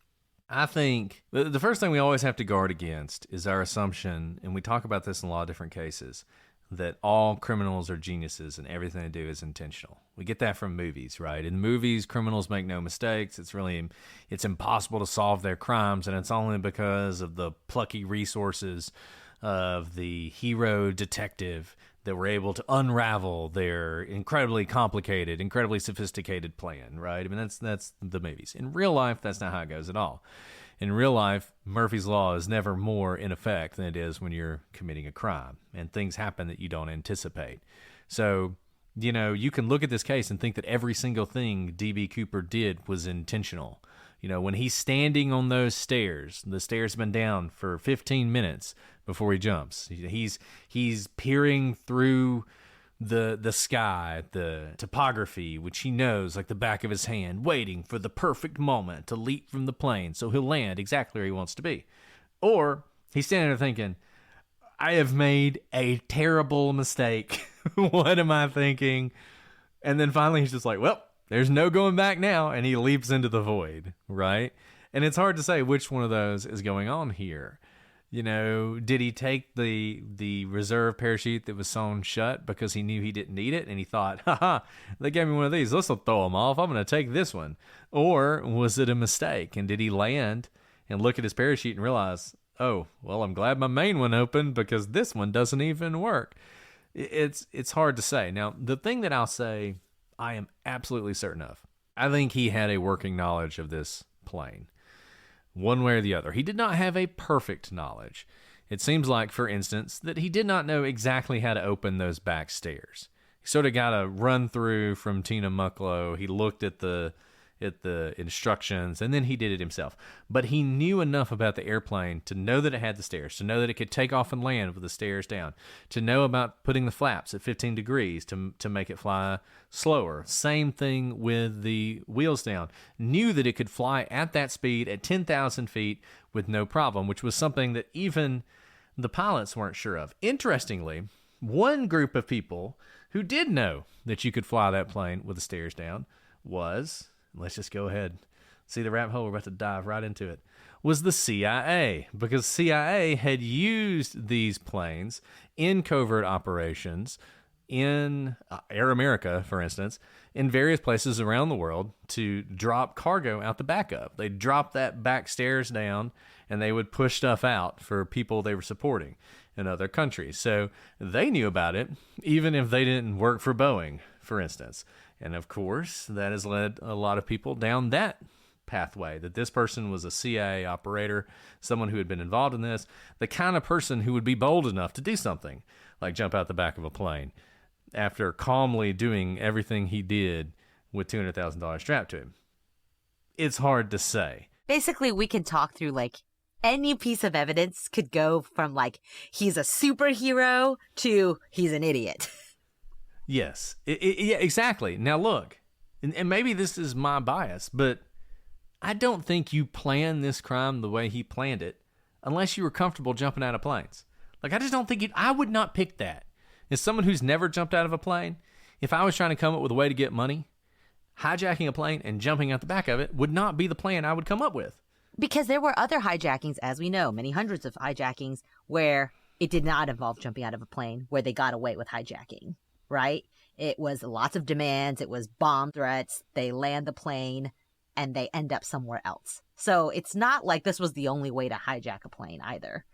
I think the first thing we always have to guard against is our assumption, and we talk about this in a lot of different cases, that all criminals are geniuses and everything they do is intentional. We get that from movies, right? In movies, criminals make no mistakes. It's impossible to solve their crimes, and it's only because of the plucky resources of the hero detective that were able to unravel their incredibly complicated, incredibly sophisticated plan, right? I mean, that's the movies. In real life, that's not how it goes at all. In real life, Murphy's Law is never more in effect than it is when you're committing a crime, and things happen that you don't anticipate. So, you can look at this case and think that every single thing D.B. Cooper did was intentional. When he's standing on those stairs, the stairs have been down for 15 minutes before he jumps. He's peering through the sky, the topography, which he knows like the back of his hand, waiting for the perfect moment to leap from the plane so he'll land exactly where he wants to be. Or he's standing there thinking, I have made a terrible mistake. What am I thinking? And then finally he's just like, well, there's no going back now, and he leaps into the void, right? And it's hard to say which one of those is going on here. Did he take the reserve parachute that was sewn shut because he knew he didn't need it, and he thought, they gave me one of these, this will throw them off, I'm going to take this one? Or was it a mistake, and did he land and look at his parachute and realize, oh, well, I'm glad my main one opened because this one doesn't even work? It's hard to say. Now, the thing that I'll say I am absolutely certain of, I think he had a working knowledge of this plane, one way or the other. He did not have a perfect knowledge. It seems like, for instance, that he did not know exactly how to open those back stairs. He sort of got a run through from Tina Mucklow. He looked at the instructions, and then he did it himself. But he knew enough about the airplane to know that it had the stairs, to know that it could take off and land with the stairs down, to know about putting the flaps at 15 degrees to make it fly slower. Same thing with the wheels down. Knew that it could fly at that speed at 10,000 feet with no problem, which was something that even the pilots weren't sure of. Interestingly, one group of people who did know that you could fly that plane with the stairs down was... let's just go ahead. See the rabbit hole? We're about to dive right into it. Was the CIA, because CIA had used these planes in covert operations in Air America, for instance, in various places around the world to drop cargo out the back of. They'd drop that back stairs down, and they would push stuff out for people they were supporting in other countries. So they knew about it, even if they didn't work for Boeing, for instance. And of course, that has led a lot of people down that pathway, that this person was a CIA operator, someone who had been involved in this, the kind of person who would be bold enough to do something like jump out the back of a plane after calmly doing everything he did with $200,000 strapped to him. It's hard to say. Basically, we can talk through any piece of evidence could go from he's a superhero to he's an idiot. Yes, yeah, exactly. Now look, and maybe this is my bias, but I don't think you plan this crime the way he planned it unless you were comfortable jumping out of planes. I just don't think I would not pick that. As someone who's never jumped out of a plane, if I was trying to come up with a way to get money, hijacking a plane and jumping out the back of it would not be the plan I would come up with. Because there were other hijackings, as we know, many hundreds of hijackings where it did not involve jumping out of a plane, where they got away with hijacking, right? It was lots of demands. It was bomb threats. They land the plane and they end up somewhere else. So it's not like this was the only way to hijack a plane either,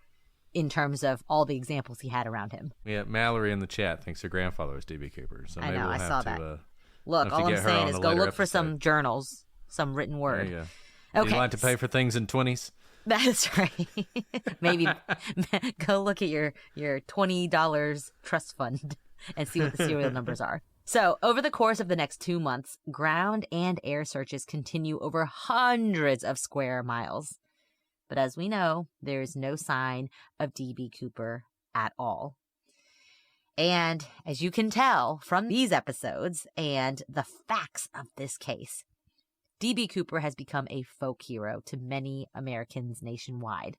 in terms of all the examples he had around him. Yeah, Mallory in the chat thinks her grandfather was D.B. Cooper. So maybe I know, we'll I have saw to, that. Look, all I'm get her saying on is a go later look for some episode. journals, some written word. There you go. Okay. You like to pay for things in 20s? That's right. Maybe go look at your $20 trust fund and see what the serial numbers are. So over the course of the next 2 months, ground and air searches continue over hundreds of square miles. But as we know, there is no sign of D.B. Cooper at all. And as you can tell from these episodes and the facts of this case, D.B. Cooper has become a folk hero to many Americans nationwide.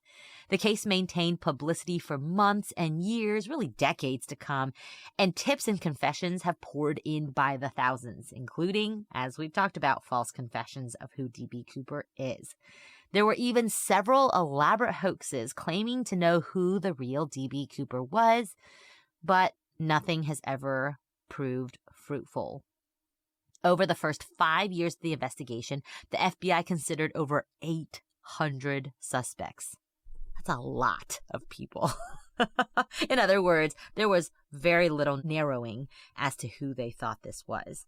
The case maintained publicity for months and years, really decades to come, and tips and confessions have poured in by the thousands, including, as we've talked about, false confessions of who D.B. Cooper is. There were even several elaborate hoaxes claiming to know who the real D.B. Cooper was, but nothing has ever proved fruitful. Over the first 5 years of the investigation, the FBI considered over 800 suspects. That's a lot of people. In other words, there was very little narrowing as to who they thought this was.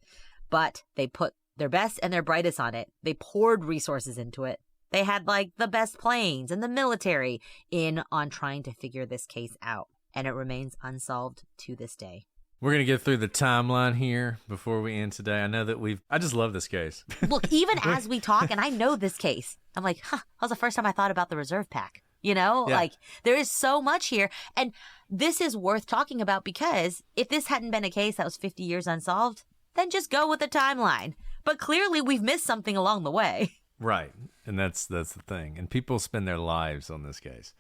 But they put their best and their brightest on it. They poured resources into it. They had like the best planes and the military in on trying to figure this case out. And it remains unsolved to this day. We're going to get through the timeline here before we end today. I know that I just love this case. Look, even as we talk, and I know this case, I'm like, that was the first time I thought about the reserve pack. You know, Yeah. like there is so much here. And this is worth talking about because if this hadn't been a case that was 50 years unsolved, then just go with the timeline. But clearly we've missed something along the way. Right. And that's the thing. And people spend their lives on this case.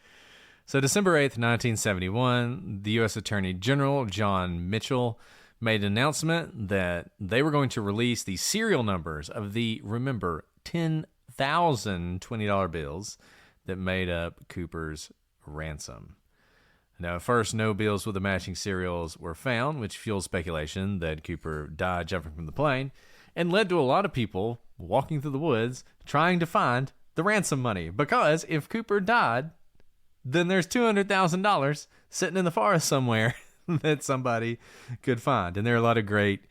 So December 8th, 1971, the U.S. Attorney General John Mitchell made an announcement that they were going to release the serial numbers of the, remember, 10,000 $20 bills that made up Cooper's ransom. Now, at first, no bills with the matching serials were found, which fueled speculation that Cooper died jumping from the plane and led to a lot of people walking through the woods trying to find the ransom money. Because if Cooper died, then there's $200,000 sitting in the forest somewhere that somebody could find. And there are a lot of great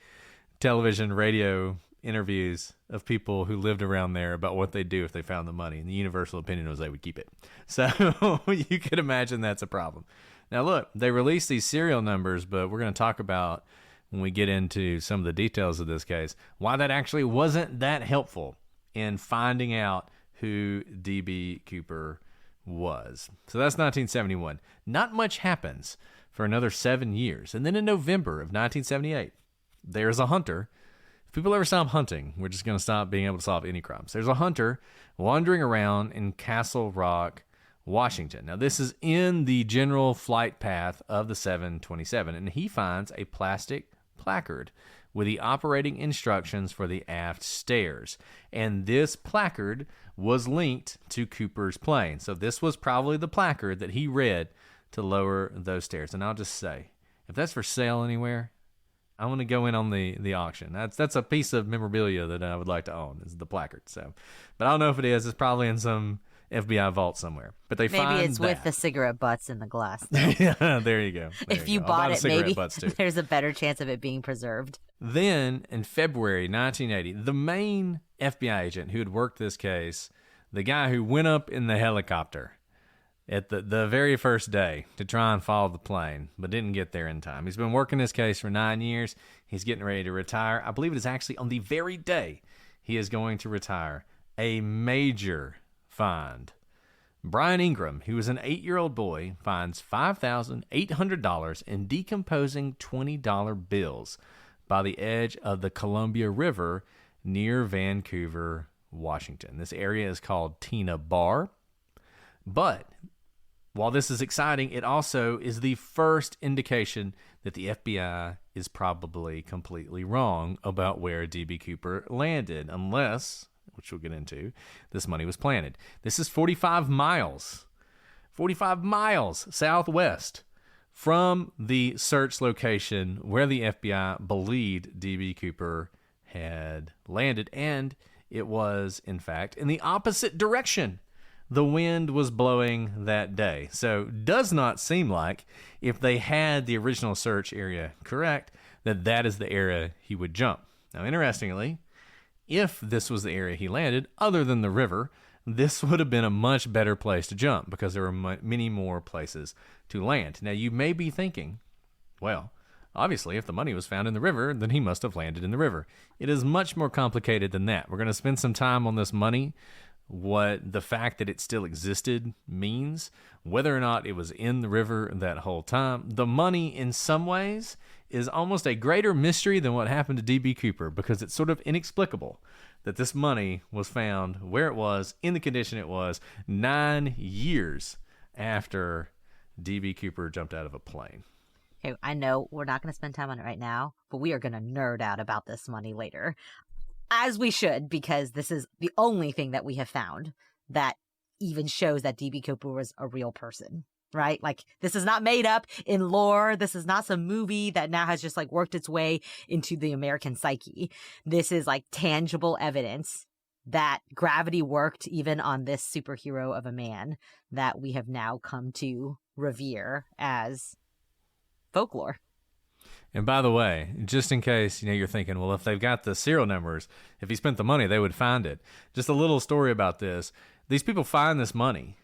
television, radio interviews of people who lived around there about what they'd do if they found the money. And the universal opinion was they would keep it. So you could imagine that's a problem. Now, look, they released these serial numbers, but we're going to talk about, when we get into some of the details of this case, why that actually wasn't that helpful in finding out who D.B. Cooper was. So that's 1971. Not much happens for another 7 years. And then in November of 1978, there's a hunter. If people ever stop hunting, we're just going to stop being able to solve any crimes. There's a hunter wandering around in Castle Rock, Washington. Now, this is in the general flight path of the 727, and he finds a plastic placard with the operating instructions for the aft stairs. And this placard was linked to Cooper's plane. So this was probably the placard that he read to lower those stairs. And I'll just say, if that's for sale anywhere, I want to go in on the auction. That's a piece of memorabilia that I would like to own, is the placard. So, but I don't know if it is. It's probably in some FBI vault somewhere. But they find Maybe it's that. with the cigarette butts in the glass. Yeah, there you go. If you I'll buy bought the it, cigarette maybe butts too. there's a better chance of it being preserved. Then, in February 1980, the main FBI agent who had worked this case, the guy who went up in the helicopter at the very first day to try and follow the plane, but didn't get there in time. He's been working this case for 9 years. He's getting ready to retire. I believe it is actually on the very day he is going to retire. A major find. Brian Ingram, who was an 8-year-old boy, finds $5,800 in decomposing $20 bills by the edge of the Columbia River near Vancouver, Washington. This area is called Tina Bar. But while this is exciting, it also is the first indication that the FBI is probably completely wrong about where D.B. Cooper landed, unless, which we'll get into, this money was planted. This is 45 miles southwest from the search location where the FBI believed D.B. Cooper had landed, and it was, in fact, in the opposite direction the wind was blowing that day. So does not seem like, if they had the original search area correct, that is the area he would jump. Now, interestingly, if this was the area he landed, other than the river, this would have been a much better place to jump because there were many more places to land. Now, you may be thinking, well, obviously, if the money was found in the river, then he must have landed in the river. It is much more complicated than that. We're going to spend some time on this money, what the fact that it still existed means, whether or not it was in the river that whole time. The money, in some ways, is almost a greater mystery than what happened to D.B. Cooper, because it's sort of inexplicable that this money was found where it was, in the condition it was, 9 years after D.B. Cooper jumped out of a plane. Okay, I know we're not going to spend time on it right now, but we are going to nerd out about this money later. As we should, because this is the only thing that we have found that even shows that D.B. Cooper was a real person, right? Like, this is not made up in lore. This is not some movie that now has just like worked its way into the American psyche. This is like tangible evidence that gravity worked even on this superhero of a man that we have now come to revere as folklore. And by the way, just in case, you're thinking, well, if they've got the serial numbers, if he spent the money, they would find it. Just a little story about this. These people find this money.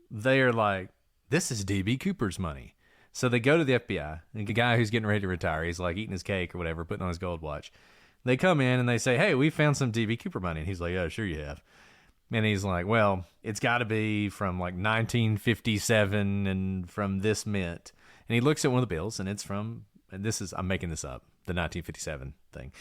They are like, this is D.B. Cooper's money. So they go to the FBI, and the guy who's getting ready to retire, he's like eating his cake or whatever, putting on his gold watch. They come in and they say, hey, we found some D.B. Cooper money. And he's like, oh, sure you have. And he's like, well, it's got to be from like 1957 and from this mint. And he looks at one of the bills, and it's from, and this is, I'm making this up, the 1957 thing.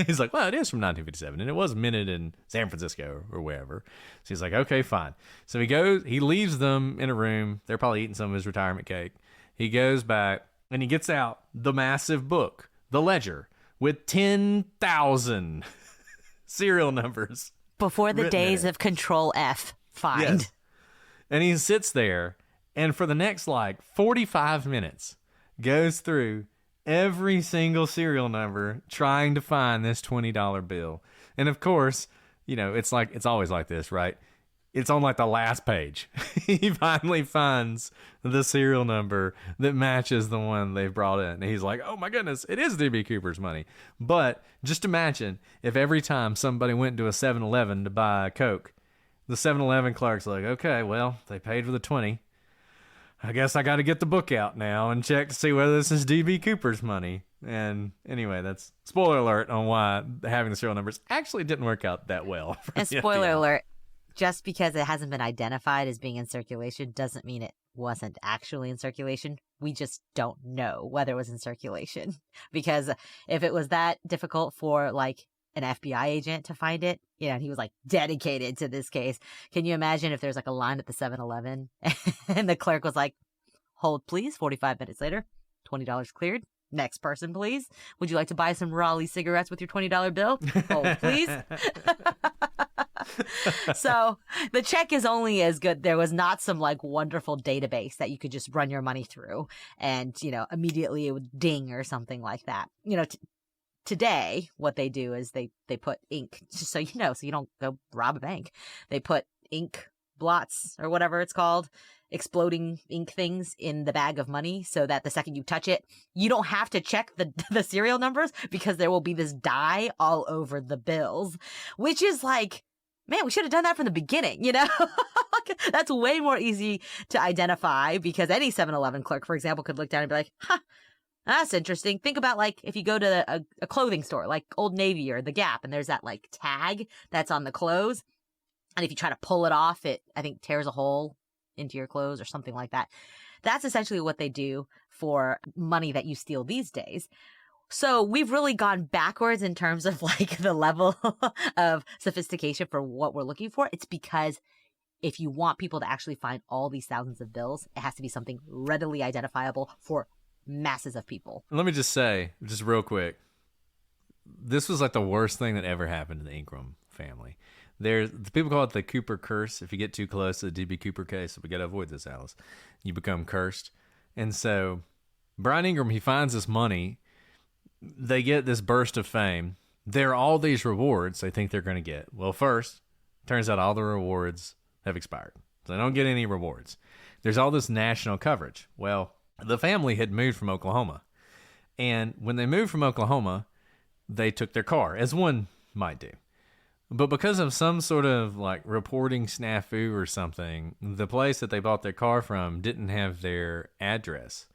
He's like, well, it is from 1957, and it was minted in San Francisco or wherever. So he's like, okay, fine. So he leaves them in a room. They're probably eating some of his retirement cake. He goes back, and he gets out the massive book, the ledger, with 10,000 serial numbers. Before the days of Control F, find. Yes. And he sits there, and for the next 45 minutes, goes through every single serial number trying to find this $20 bill. And of course, it's always like this, right? It's on the last page. He finally finds the serial number that matches the one they've brought in. And he's like, oh my goodness, it is D.B. Cooper's money. But just imagine if every time somebody went to a 7-Eleven to buy a Coke, the 7-Eleven clerk's like, okay, well, they paid for the 20. I guess I got to get the book out now and check to see whether this is D.B. Cooper's money. And anyway, that's spoiler alert on why having the serial numbers actually didn't work out that well. And spoiler alert, just because it hasn't been identified as being in circulation doesn't mean it wasn't actually in circulation. We just don't know whether it was in circulation. Because if it was that difficult for an FBI agent to find it, and he was dedicated to this case. Can you imagine if there's a line at the 7-Eleven and the clerk was like, hold please, 45 minutes later, $20 cleared. Next person, please. Would you like to buy some Raleigh cigarettes with your $20 bill? Hold please. So the check is only as good. There was not some wonderful database that you could just run your money through and, immediately it would ding or something like that. Today, what they do is they put ink, just so you don't go rob a bank. They put ink blots or whatever it's called, exploding ink things in the bag of money so that the second you touch it, you don't have to check the serial numbers because there will be this dye all over the bills, which is man, we should have done that from the beginning, That's way more easy to identify because any 7-Eleven clerk, for example, could look down and be like, huh, that's interesting. Think about if you go to a clothing store like Old Navy or The Gap and there's that tag that's on the clothes. And if you try to pull it off, it, I think, tears a hole into your clothes or something like that. That's essentially what they do for money that you steal these days. So we've really gone backwards in terms of the level of sophistication for what we're looking for. It's because if you want people to actually find all these thousands of bills, it has to be something readily identifiable for masses of people. Let me just say, just real quick, this was like the worst thing that ever happened to the Ingram family. People call it the Cooper curse. If you get too close to the D.B. Cooper case, we got to avoid this, Alice. You become cursed. And so Brian Ingram, he finds this money. They get this burst of fame. There are all these rewards they think they're going to get. Well, first, turns out all the rewards have expired. So they don't get any rewards. There's all this national coverage. Well, the family had moved from Oklahoma. And when they moved from Oklahoma, they took their car, as one might do. But because of some sort of like reporting snafu or something, the place that they bought their car from didn't have their address.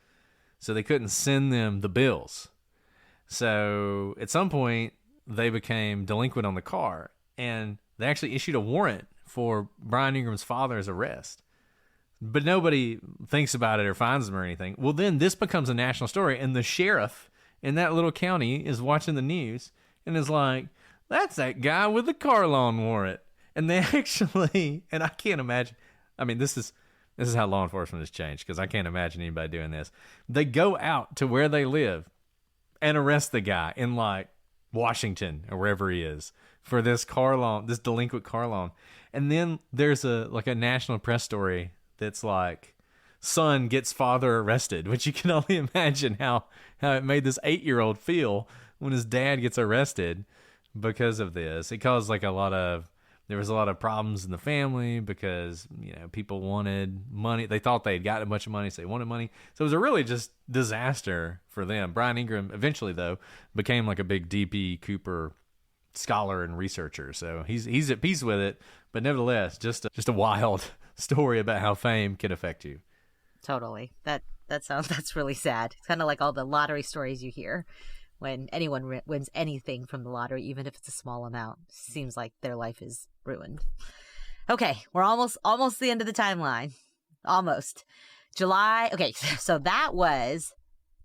So they couldn't send them the bills. So at some point, they became delinquent on the car, and they actually issued a warrant for Brian Ingram's father's arrest. But nobody thinks about it or finds them or anything. Well, then this becomes a national story, and the sheriff in that little county is watching the news and is like, that's that guy with the car loan warrant. And they actually, and I can't imagine, I mean, this is how law enforcement has changed, because I can't imagine anybody doing this. They go out to where they live and arrest the guy in like Washington or wherever he is for this car loan, this delinquent car loan. And then there's a national press story that's like, son gets father arrested, which you can only imagine how it made this 8-year-old feel when his dad gets arrested because of this. It caused like there was a lot of problems in the family because, people wanted money. They thought they had gotten a bunch of money, so they wanted money. So it was a really just disaster for them. Brian Ingram eventually, though, became like a big D.B. Cooper scholar and researcher. So he's at peace with it, but nevertheless, just a wild story about how fame can affect you. Totally. That's really sad. It's kind of like all the lottery stories you hear when anyone wins anything from the lottery, even if it's a small amount. Seems like their life is ruined. Okay, we're almost the end of the timeline. Almost. July. Okay, so that was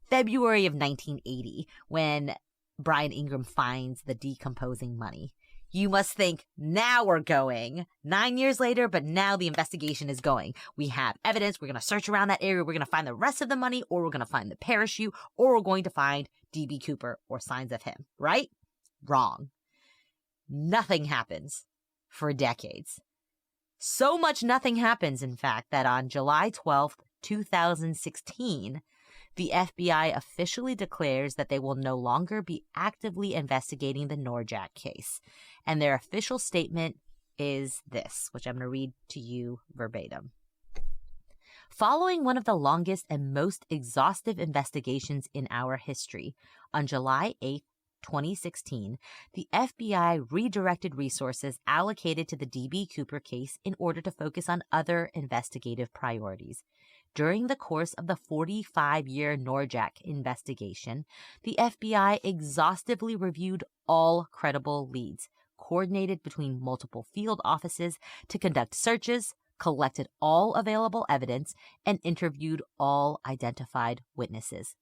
February of 1980 when Brian Ingram finds the decomposing money. You must think, now we're going. 9 years later, but now the investigation is going. We have evidence. We're going to search around that area. We're going to find the rest of the money, or we're going to find the parachute, or we're going to find D.B. Cooper or signs of him, right? Wrong. Nothing happens for decades. So much nothing happens, in fact, that on July 12th, 2016, the FBI officially declares that they will no longer be actively investigating the Norjack case. And their official statement is this, which I'm going to read to you verbatim. Following one of the longest and most exhaustive investigations in our history, on July 8th, 2016, the FBI redirected resources allocated to the D.B. Cooper case in order to focus on other investigative priorities. During the course of the 45-year Norjack investigation, the FBI exhaustively reviewed all credible leads, coordinated between multiple field offices to conduct searches, collected all available evidence, and interviewed all identified witnesses.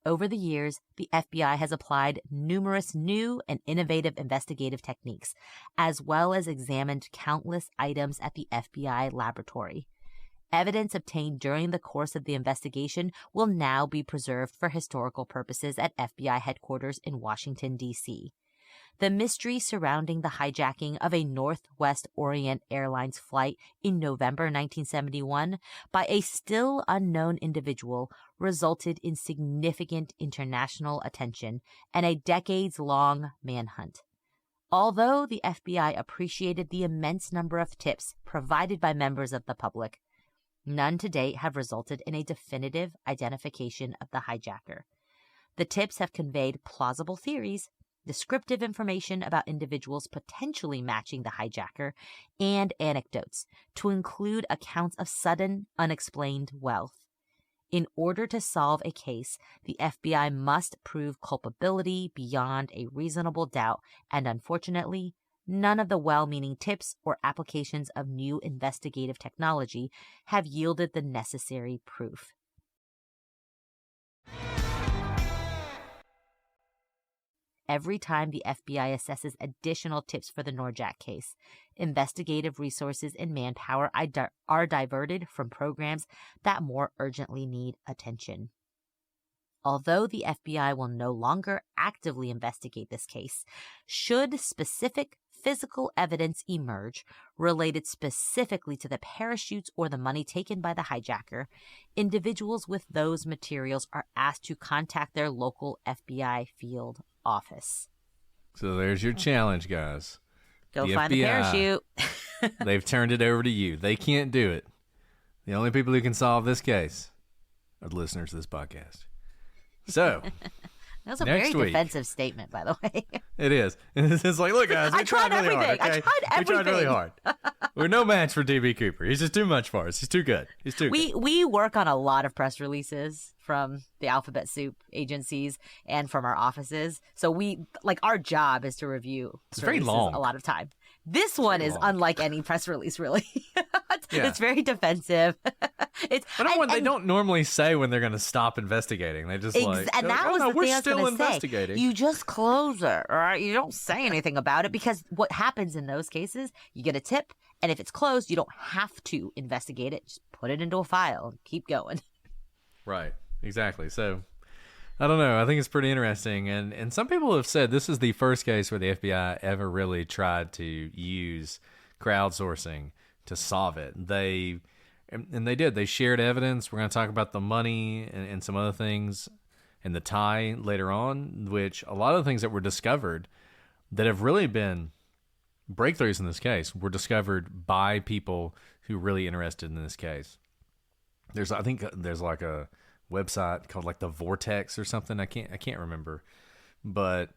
Over the years, the FBI has applied numerous new and innovative investigative techniques, as well as examined countless items at the FBI laboratory. Evidence obtained during the course of the investigation will now be preserved for historical purposes at FBI headquarters in Washington, D.C. The mystery surrounding the hijacking of a Northwest Orient Airlines flight in November 1971 by a still unknown individual resulted in significant international attention and a decades-long manhunt. Although the FBI appreciated the immense number of tips provided by members of the public, none to date have resulted in a definitive identification of the hijacker. The tips have conveyed plausible theories, descriptive information about individuals potentially matching the hijacker, and anecdotes, to include accounts of sudden, unexplained wealth. In order to solve a case, the FBI must prove culpability beyond a reasonable doubt, and unfortunately, none of the well-meaning tips or applications of new investigative technology have yielded the necessary proof. Every time the FBI assesses additional tips for the Norjack case, investigative resources and manpower are diverted from programs that more urgently need attention. Although the FBI will no longer actively investigate this case, should specific physical evidence emerge related specifically to the parachutes or the money taken by the hijacker, individuals with those materials are asked to contact their local FBI field office. So there's your challenge, guys. Go The find the FBI, parachute. They've turned it over to you. They can't do it. The only people who can solve this case are the listeners of this podcast. So, That was a next very week. defensive statement, by the way. it is. It's like, look, guys, we I tried really everything. hard. Okay? I tried We tried really everything. hard. We're no match for DB Cooper. He's just too much for us. He's too good. He's too good. We work on a lot of press releases from the Alphabet Soup agencies and from our offices. So our job is to review It's very releases long. a lot of time. This one is long. unlike any press release, really. Yeah. It's very defensive. It's They don't normally say when they're going to stop investigating. They just and that was the we're thing I was still going to say. investigating. You just close it, all right? You don't say anything about it because what happens in those cases, you get a tip, and if it's closed, you don't have to investigate it. Just put it into a file and keep going. Right. Exactly. So, I don't know. I think it's pretty interesting. And some people have said this is the first case where the FBI ever really tried to use crowdsourcing to solve it. They did. They shared evidence. We're going to talk about the money and some other things and the tie later on, which a lot of the things that were discovered that have really been breakthroughs in this case were discovered by people who are really interested in this case. I think there's like a website called like the Vortex or something. I can't remember, but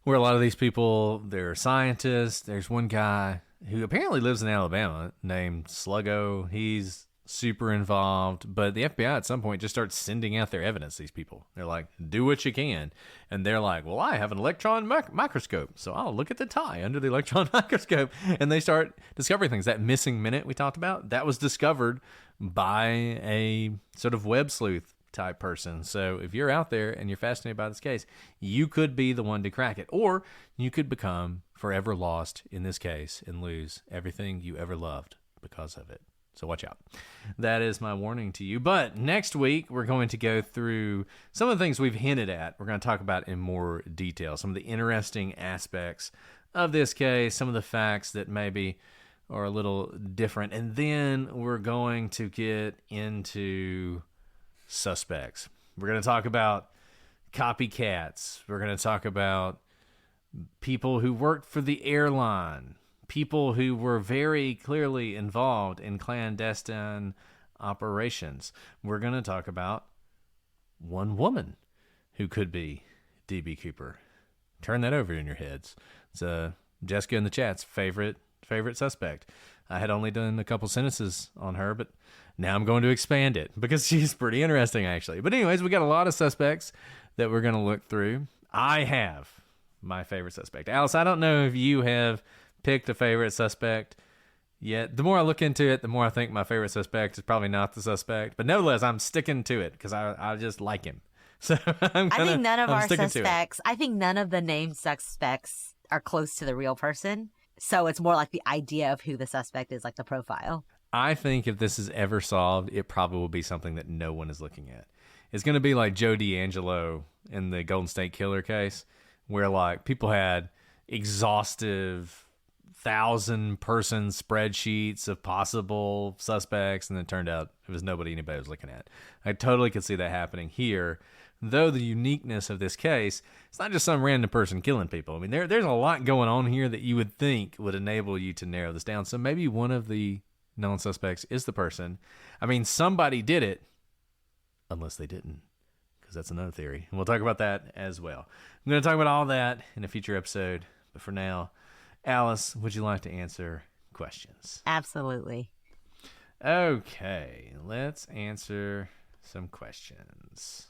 where a lot of these people, they're scientists. There's one guy who apparently lives in Alabama named Sluggo. He's super involved, but the FBI at some point just starts sending out their evidence to these people. They're like, do what you can. And they're like, well, I have an electron microscope, so I'll look at the tie under the electron microscope. And they start discovering things. That missing minute we talked about, that was discovered by a sort of web sleuth type person. So if you're out there and you're fascinated by this case, you could be the one to crack it, or you could become forever lost in this case and lose everything you ever loved because of it. So watch out. That is my warning to you. But next week, we're going to go through some of the things we've hinted at. We're going to talk about in more detail, some of the interesting aspects of this case, some of the facts that maybe are a little different. And then we're going to get into suspects. We're going to talk about copycats. We're going to talk about people who worked for the airline, people who were very clearly involved in clandestine operations. We're going to talk about one woman who could be DB Cooper. Turn that over in your heads. It's Jessica in the chat's favorite suspect. I had only done a couple sentences on her, but now I'm going to expand it because she's pretty interesting, actually. But anyways, we got a lot of suspects that we're going to look through. I have my favorite suspect. Alice, I don't know if you have picked a favorite suspect yet. The more I look into it, the more I think my favorite suspect is probably not the suspect. But nevertheless, I'm sticking to it because I just like him. So I think none of our suspects, I think none of the named suspects are close to the real person. So it's more like the idea of who the suspect is, like the profile. I think if this is ever solved, it probably will be something that no one is looking at. It's going to be like Joe D'Angelo in the Golden State Killer case, where like people had exhaustive 1,000-person spreadsheets of possible suspects, and it turned out it was nobody anybody was looking at. I totally could see that happening here, though the uniqueness of this case, it's not just some random person killing people. I mean, there's a lot going on here that you would think would enable you to narrow this down. So maybe one of the known suspects is the person. I mean, somebody did it, unless they didn't, because that's another theory. And we'll talk about that as well. I'm going to talk about all that in a future episode. But for now, Alice, would you like to answer questions? Absolutely. Okay, let's answer some questions.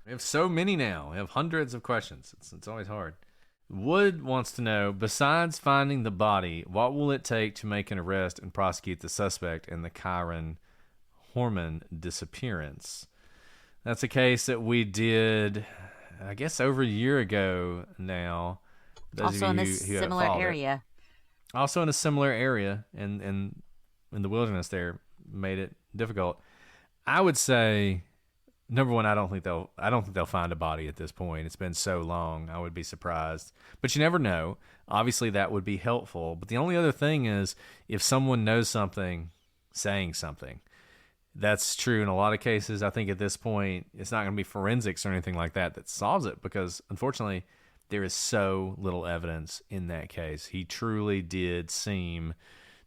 We have so many now. We have hundreds of questions. It's always hard. Wood wants to know, besides finding the body, what will it take to make an arrest and prosecute the suspect in the Kyron Horman disappearance? That's a case that we did, I guess, over a year ago now. Also in a similar area. Also in a similar area, and in the wilderness there, made it difficult. I would say number one, I don't think they'll find a body at this point. It's been so long. I would be surprised. But you never know. Obviously, that would be helpful. But the only other thing is if someone knows something, saying something. That's true in a lot of cases. I think at this point, it's not going to be forensics or anything like that that solves it because, unfortunately, there is so little evidence in that case. He truly did seem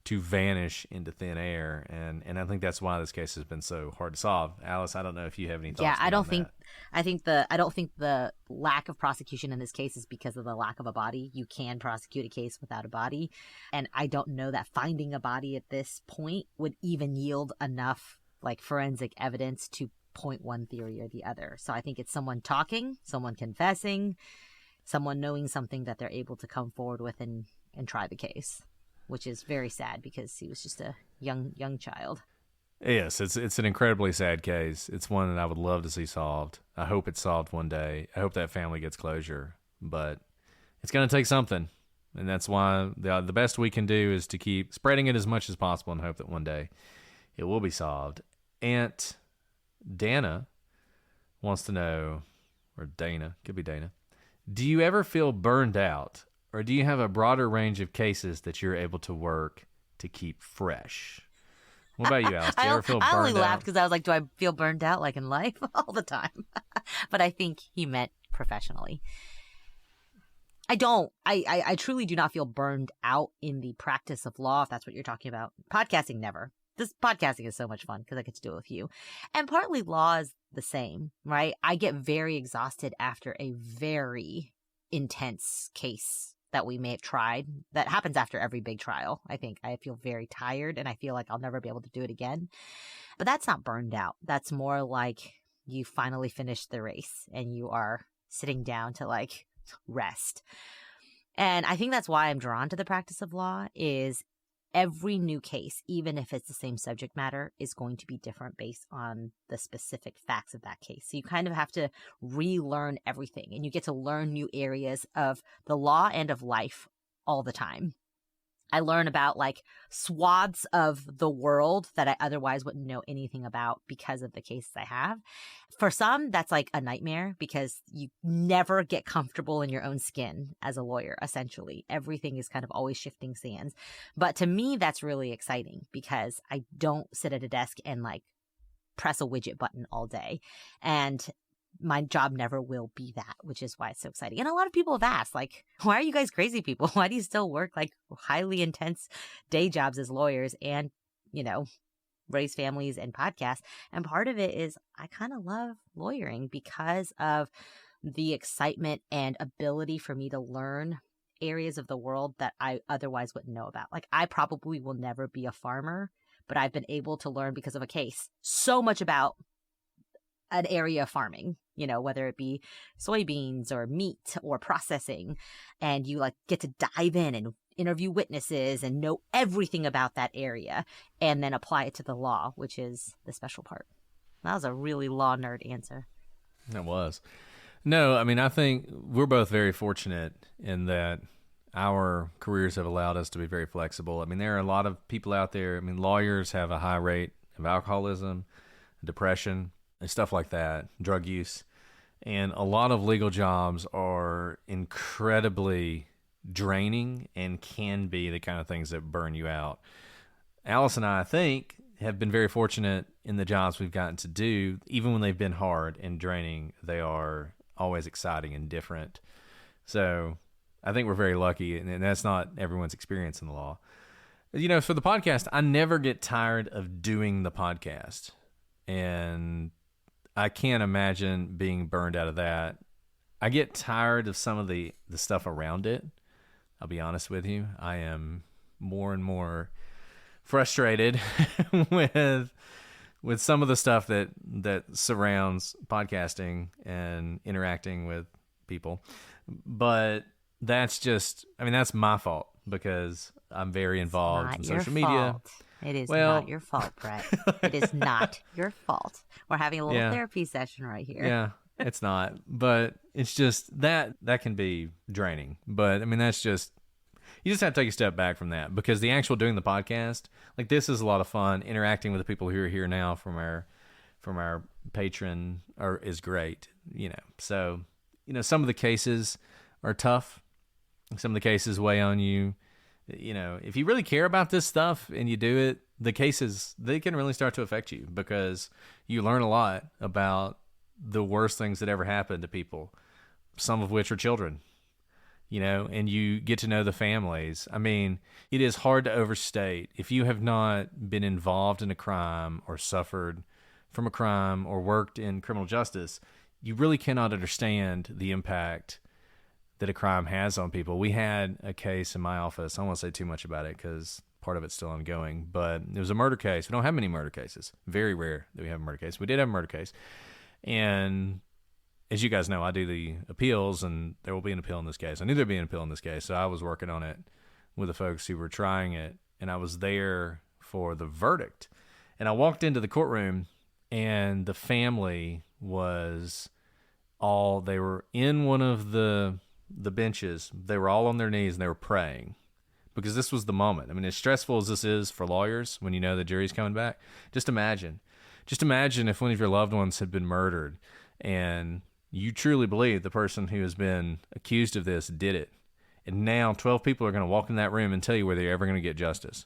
to vanish into thin air, and I think that's why this case has been so hard to solve. Alice, I don't know if you have any thoughts. Yeah, I don't that. I don't think the lack of prosecution in this case is because of the lack of a body. You can prosecute a case without a body, and I don't know that finding a body at this point would even yield enough like forensic evidence to point one theory or the other. So I think it's someone talking, someone confessing, someone knowing something that they're able to come forward with and try the case, which is very sad because he was just a young child. Yes, it's an incredibly sad case. It's one that I would love to see solved. I hope it's solved one day. I hope that family gets closure, but it's going to take something. And that's why the best we can do is to keep spreading it as much as possible and hope that one day it will be solved. Aunt Dana wants to know, or Dana, could be Dana, do you ever feel burned out, or do you have a broader range of cases that you're able to work to keep fresh? What about you, Alice? Do you ever feel burned out? I only laughed because I was like, do I feel burned out like in life all the time? But I think he meant professionally. I don't. I truly do not feel burned out in the practice of law, if that's what you're talking about. Podcasting, never. This podcasting is so much fun because I get to do it with you. And partly law is the same, right? I get very exhausted after a very intense case that we may have tried. That happens after every big trial. I think I feel very tired and I feel like I'll never be able to do it again. But that's not burned out. That's more like you finally finished the race and you are sitting down to like rest. And I think that's why I'm drawn to the practice of law is every new case, even if it's the same subject matter, is going to be different based on the specific facts of that case. So you kind of have to relearn everything, and you get to learn new areas of the law and of life all the time. I learn about like swaths of the world that I otherwise wouldn't know anything about because of the cases I have. For some, that's like a nightmare because you never get comfortable in your own skin as a lawyer, essentially. Everything is kind of always shifting sands. But to me, that's really exciting because I don't sit at a desk and like press a widget button all day. And my job never will be that, which is why it's so exciting. And a lot of people have asked, like, why are you guys crazy people? Why do you still work like highly intense day jobs as lawyers and, you know, raise families and podcasts? And part of it is I kind of love lawyering because of the excitement and ability for me to learn areas of the world that I otherwise wouldn't know about. Like, I probably will never be a farmer, but I've been able to learn because of a case so much about an area of farming, you know, whether it be soybeans or meat or processing, and you like get to dive in and interview witnesses and know everything about that area and then apply it to the law, which is the special part. That was a really law nerd answer. It was. No, I mean, I think we're both very fortunate in that our careers have allowed us to be very flexible. I mean, there are a lot of people out there. I mean, lawyers have a high rate of alcoholism, depression, and stuff like that, drug use. And a lot of legal jobs are incredibly draining and can be the kind of things that burn you out. Alice and I think, have been very fortunate in the jobs we've gotten to do. Even when they've been hard and draining, they are always exciting and different. So I think we're very lucky, and that's not everyone's experience in the law. You know, for the podcast, I never get tired of doing the podcast. And I can't imagine being burned out of that. I get tired of some of the stuff around it. I'll be honest with you. I am more and more frustrated with some of the stuff that surrounds podcasting and interacting with people. But that's just, I mean, that's my fault because I'm very involved in social media. It is not your fault, Brett. It is not your fault. We're having a little therapy session right here. Yeah, it's not. But it's just that can be draining. But, I mean, that's just, you just have to take a step back from that because the actual doing the podcast, like this is a lot of fun, interacting with the people who are here now from from our patron is great, So, some of the cases are tough. Some of the cases weigh on you. If you really care about this stuff and you do it, the cases, they can really start to affect you because you learn a lot about the worst things that ever happened to people, some of which are children, and you get to know the families. I mean, it is hard to overstate. If you have not been involved in a crime or suffered from a crime or worked in criminal justice, you really cannot understand the impact that a crime has on people. We had a case in my office. I don't want to say too much about it because part of it's still ongoing, but it was a murder case. We don't have many murder cases. Very rare that we have a murder case. We did have a murder case. And as you guys know, I do the appeals, and there will be an appeal in this case. I knew there'd be an appeal in this case, so I was working on it with the folks who were trying it, and I was there for the verdict. And I walked into the courtroom, and the family was they were in one of the benches. They were all on their knees, and they were praying because this was the moment. I mean, as stressful as this is for lawyers when you know the jury's coming back, just imagine if one of your loved ones had been murdered and you truly believe the person who has been accused of this did it. And now 12 people are going to walk in that room and tell you whether you're ever going to get justice.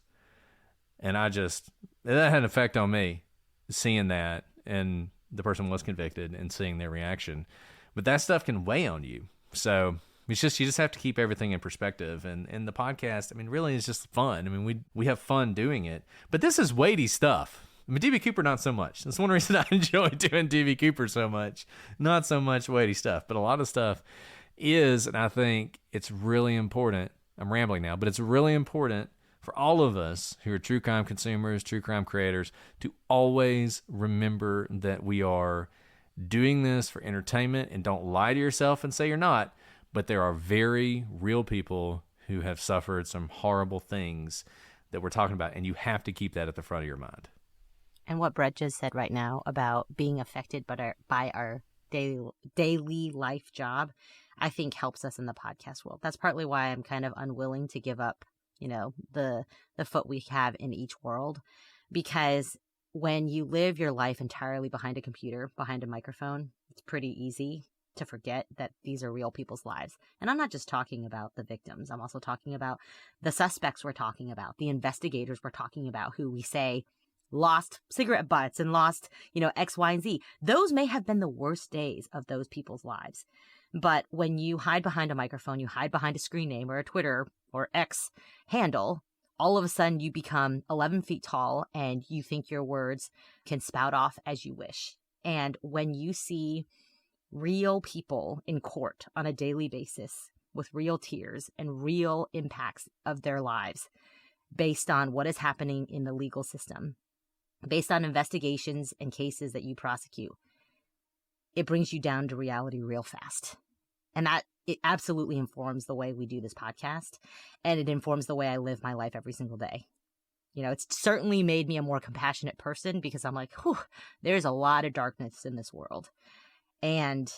And that had an effect on me, seeing that, and the person was convicted and seeing their reaction. But that stuff can weigh on you. So you just have to keep everything in perspective. And the podcast, I mean, really is just fun. I mean, we have fun doing it. But this is weighty stuff. I mean, DB Cooper, not so much. That's one reason I enjoy doing DB Cooper so much. Not so much weighty stuff, but a lot of stuff is, and I think it's really important. I'm rambling now, but it's really important for all of us who are true crime consumers, true crime creators, to always remember that we are doing this for entertainment, and don't lie to yourself and say you're not. But there are very real people who have suffered some horrible things that we're talking about, and you have to keep that at the front of your mind. And what Brett just said right now about being affected by our daily life job, I think helps us in the podcast world. That's partly why I'm kind of unwilling to give up, the foot we have in each world, because when you live your life entirely behind a computer, behind a microphone, it's pretty easy to forget that these are real people's lives. And I'm not just talking about the victims. I'm also talking about the suspects we're talking about, the investigators we're talking about, who we say lost cigarette butts and lost, X, Y, and Z. Those may have been the worst days of those people's lives. But when you hide behind a microphone, you hide behind a screen name or a Twitter or X handle, all of a sudden you become 11 feet tall and you think your words can spout off as you wish. And when you see real people in court on a daily basis with real tears and real impacts of their lives based on what is happening in the legal system, based on investigations and cases that you prosecute, it brings you down to reality real fast. And that it absolutely informs the way we do this podcast, and it informs the way I live my life every single day. It's certainly made me a more compassionate person because I'm like, whew, there's a lot of darkness in this world. And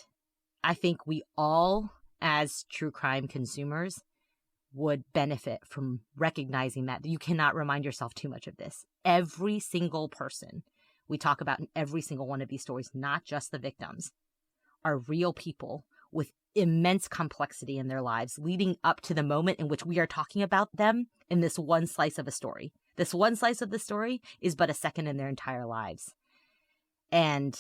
I think we all, as true crime consumers, would benefit from recognizing that you cannot remind yourself too much of this. Every single person we talk about in every single one of these stories, not just the victims, are real people with immense complexity in their lives leading up to the moment in which we are talking about them in this one slice of a story. This one slice of the story is but a second in their entire lives. And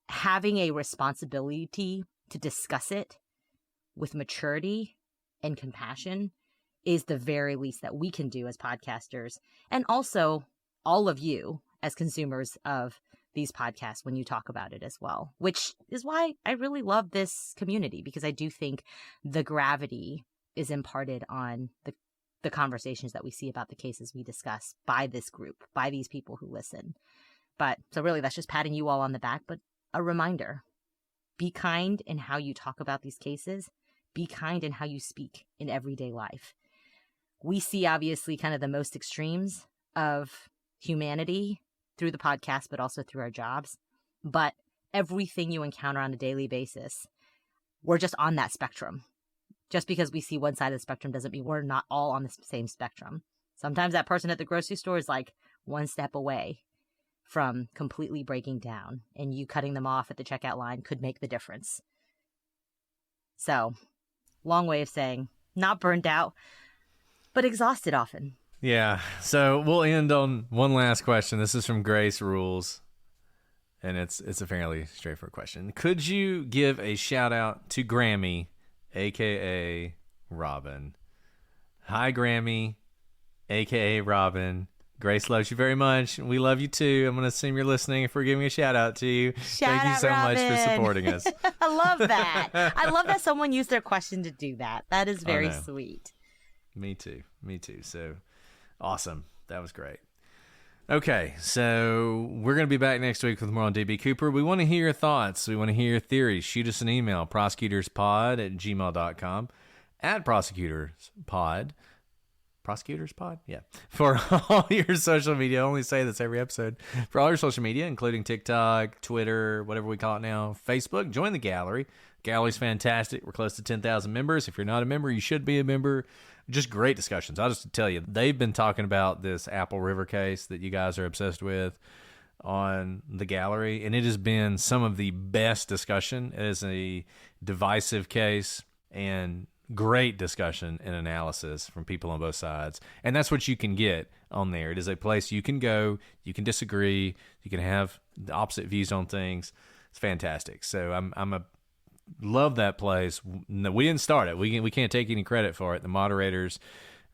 having a responsibility to discuss it with maturity and compassion is the very least that we can do as podcasters, and also all of you as consumers of these podcasts when you talk about it as well, which is why I really love this community, because I do think the gravity is imparted on the conversations that we see about the cases we discuss by this group, by these people who listen. But so really that's just patting you all on the back, but a reminder, be kind in how you talk about these cases, be kind in how you speak in everyday life. We see obviously kind of the most extremes of humanity through the podcast, but also through our jobs. But everything you encounter on a daily basis, we're just on that spectrum. Just because we see one side of the spectrum doesn't mean we're not all on the same spectrum. Sometimes that person at the grocery store is like one step away from completely breaking down, and you cutting them off at the checkout line could make the difference. So, long way of saying, not burned out, but exhausted often. Yeah. So we'll end on one last question. This is from Grace Rules, and it's a fairly straightforward question. Could you give a shout out to Grammy, aka Robin? Hi, Grammy, aka Robin. Grace loves you very much. We love you too. I'm going to assume you're listening if we're giving a shout out to you. Thank you so much for supporting us. I love that. I love that someone used their question to do that. That is very sweet. Me too. So awesome. That was great. Okay, so we're going to be back next week with more on DB Cooper. We want to hear your thoughts. We want to hear your theories. Shoot us an email, prosecutorspod@gmail.com, @prosecutorspod. Prosecutorspod? Yeah. For all your social media, I only say this every episode. For all your social media, including TikTok, Twitter, whatever we call it now, Facebook, join the gallery. Gallery's fantastic. We're close to 10,000 members. If you're not a member, you should be a member. Just great discussions. I'll just tell you, they've been talking about this Apple River case that you guys are obsessed with on the gallery, and it has been some of the best discussion. It is a divisive case and great discussion and analysis from people on both sides. And that's what you can get on there. It is a place you can go, you can disagree, you can have the opposite views on things. It's fantastic. So I'm love that place. No, we didn't start it. We can't take any credit for it. The moderators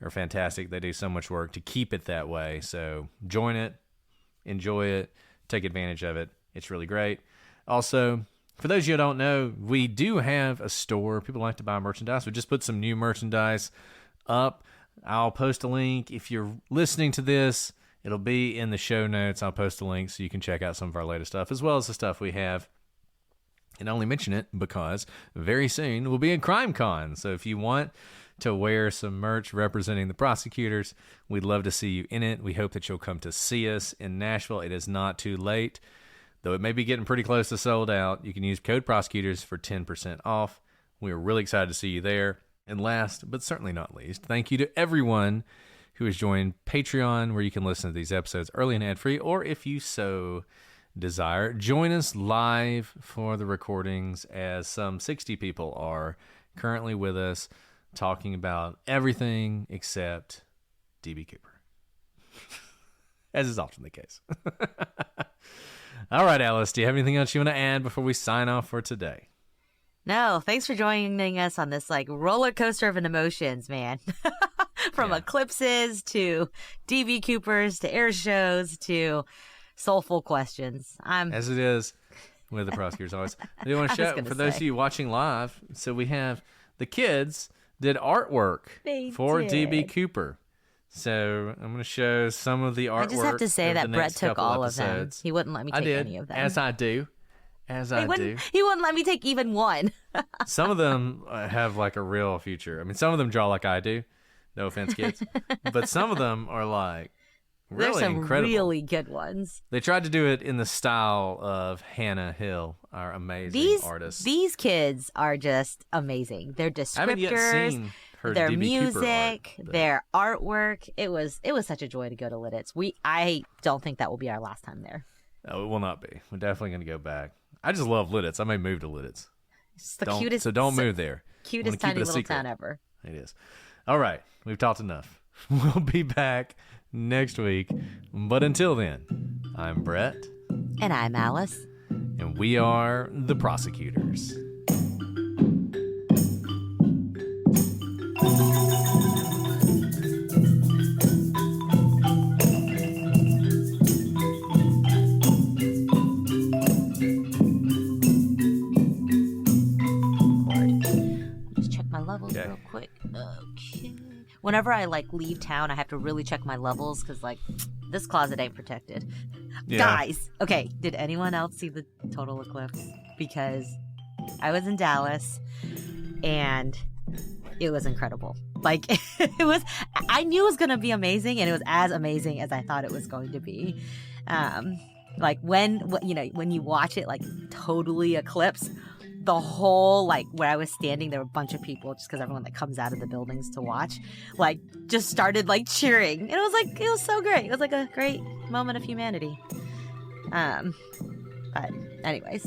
are fantastic. They do so much work to keep it that way. So join it, enjoy it, take advantage of it. It's really great. Also, for those of you who don't know, we do have a store. People like to buy merchandise. We just put some new merchandise up. I'll post a link. If you're listening to this, it'll be in the show notes. I'll post a link so you can check out some of our latest stuff, as well as the stuff we have. And I only mention it because very soon we'll be at Crime Con. So if you want to wear some merch representing the prosecutors, we'd love to see you in it. We hope that you'll come to see us in Nashville. It is not too late. Though it may be getting pretty close to sold out, you can use code prosecutors for 10% off. We are really excited to see you there. And last, but certainly not least, thank you to everyone who has joined Patreon, where you can listen to these episodes early and ad-free, or if you so desire, join us live for the recordings, as some 60 people are currently with us talking about everything except DB Cooper, as is often the case. All right, Alice, do you have anything else you want to add before we sign off for today? No, thanks for joining us on this roller coaster of emotions, man. From eclipses to DB Coopers to air shows to soulful questions. As it is with the prosecutors always. I do want to shout for those of you watching live. So we have the kids did artwork for DB Cooper. So I'm going to show some of the artwork. I just have to say that Brett took all of them. He wouldn't let me take any of them. As I do. He wouldn't let me take even one. Some of them have a real future. I mean, some of them draw like I do. No offense, kids. But some of them are really There's some incredible. Really good ones. They tried to do it in the style of Hannah Hill, our amazing artist. These kids are just amazing. Their descriptors, I haven't yet seen her their DB music, Cooper art, their artwork. It was such a joy to go to Lidditz. I don't think that will be our last time there. No, it will not be. We're definitely going to go back. I just love Lidditz. I may move to Lidditz. It's the cutest. So don't move there. Cutest tiny little town ever. It is. All right. We've talked enough. We'll be back next week. But until then, I'm Brett. And I'm Alice. And we are the prosecutors. Real quick. Okay. Whenever I leave town, I have to really check my levels because this closet ain't protected. Yeah. Guys, okay. Did anyone else see the total eclipse? Because I was in Dallas and it was incredible. It was. I knew it was gonna be amazing, and it was as amazing as I thought it was going to be. When you watch it totally eclipse. The whole, where I was standing, there were a bunch of people, just because everyone that comes out of the buildings to watch, just started, cheering. And it was so great. It was a great moment of humanity. But anyways,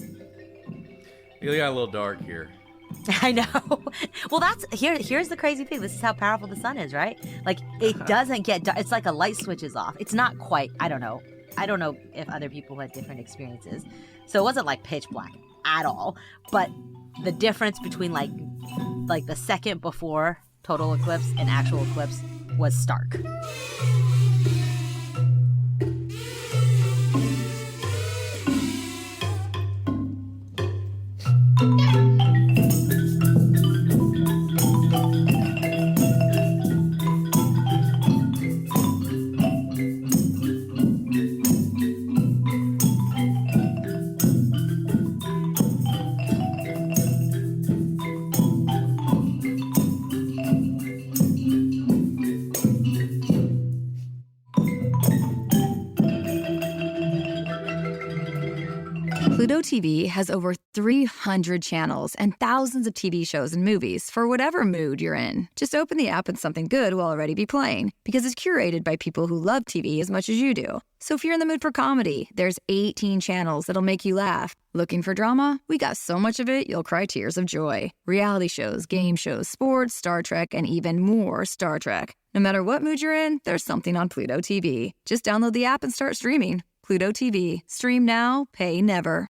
You got a little dark here. I know. Well, here's the crazy thing. This is how powerful the sun is, right? Like, it doesn't get dark. It's like a light switches off. It's not quite. I don't know if other people had different experiences. So it wasn't like pitch black at all. But the difference between like the second before total eclipse and actual eclipse was stark. Pluto TV has over 300 channels and thousands of TV shows and movies for whatever mood you're in. Just open the app and something good will already be playing because it's curated by people who love TV as much as you do. So if you're in the mood for comedy, there's 18 channels that'll make you laugh. Looking for drama? We got so much of it, you'll cry tears of joy. Reality shows, game shows, sports, Star Trek, and even more Star Trek. No matter what mood you're in, there's something on Pluto TV. Just download the app and start streaming. Pluto TV. Stream now, pay never.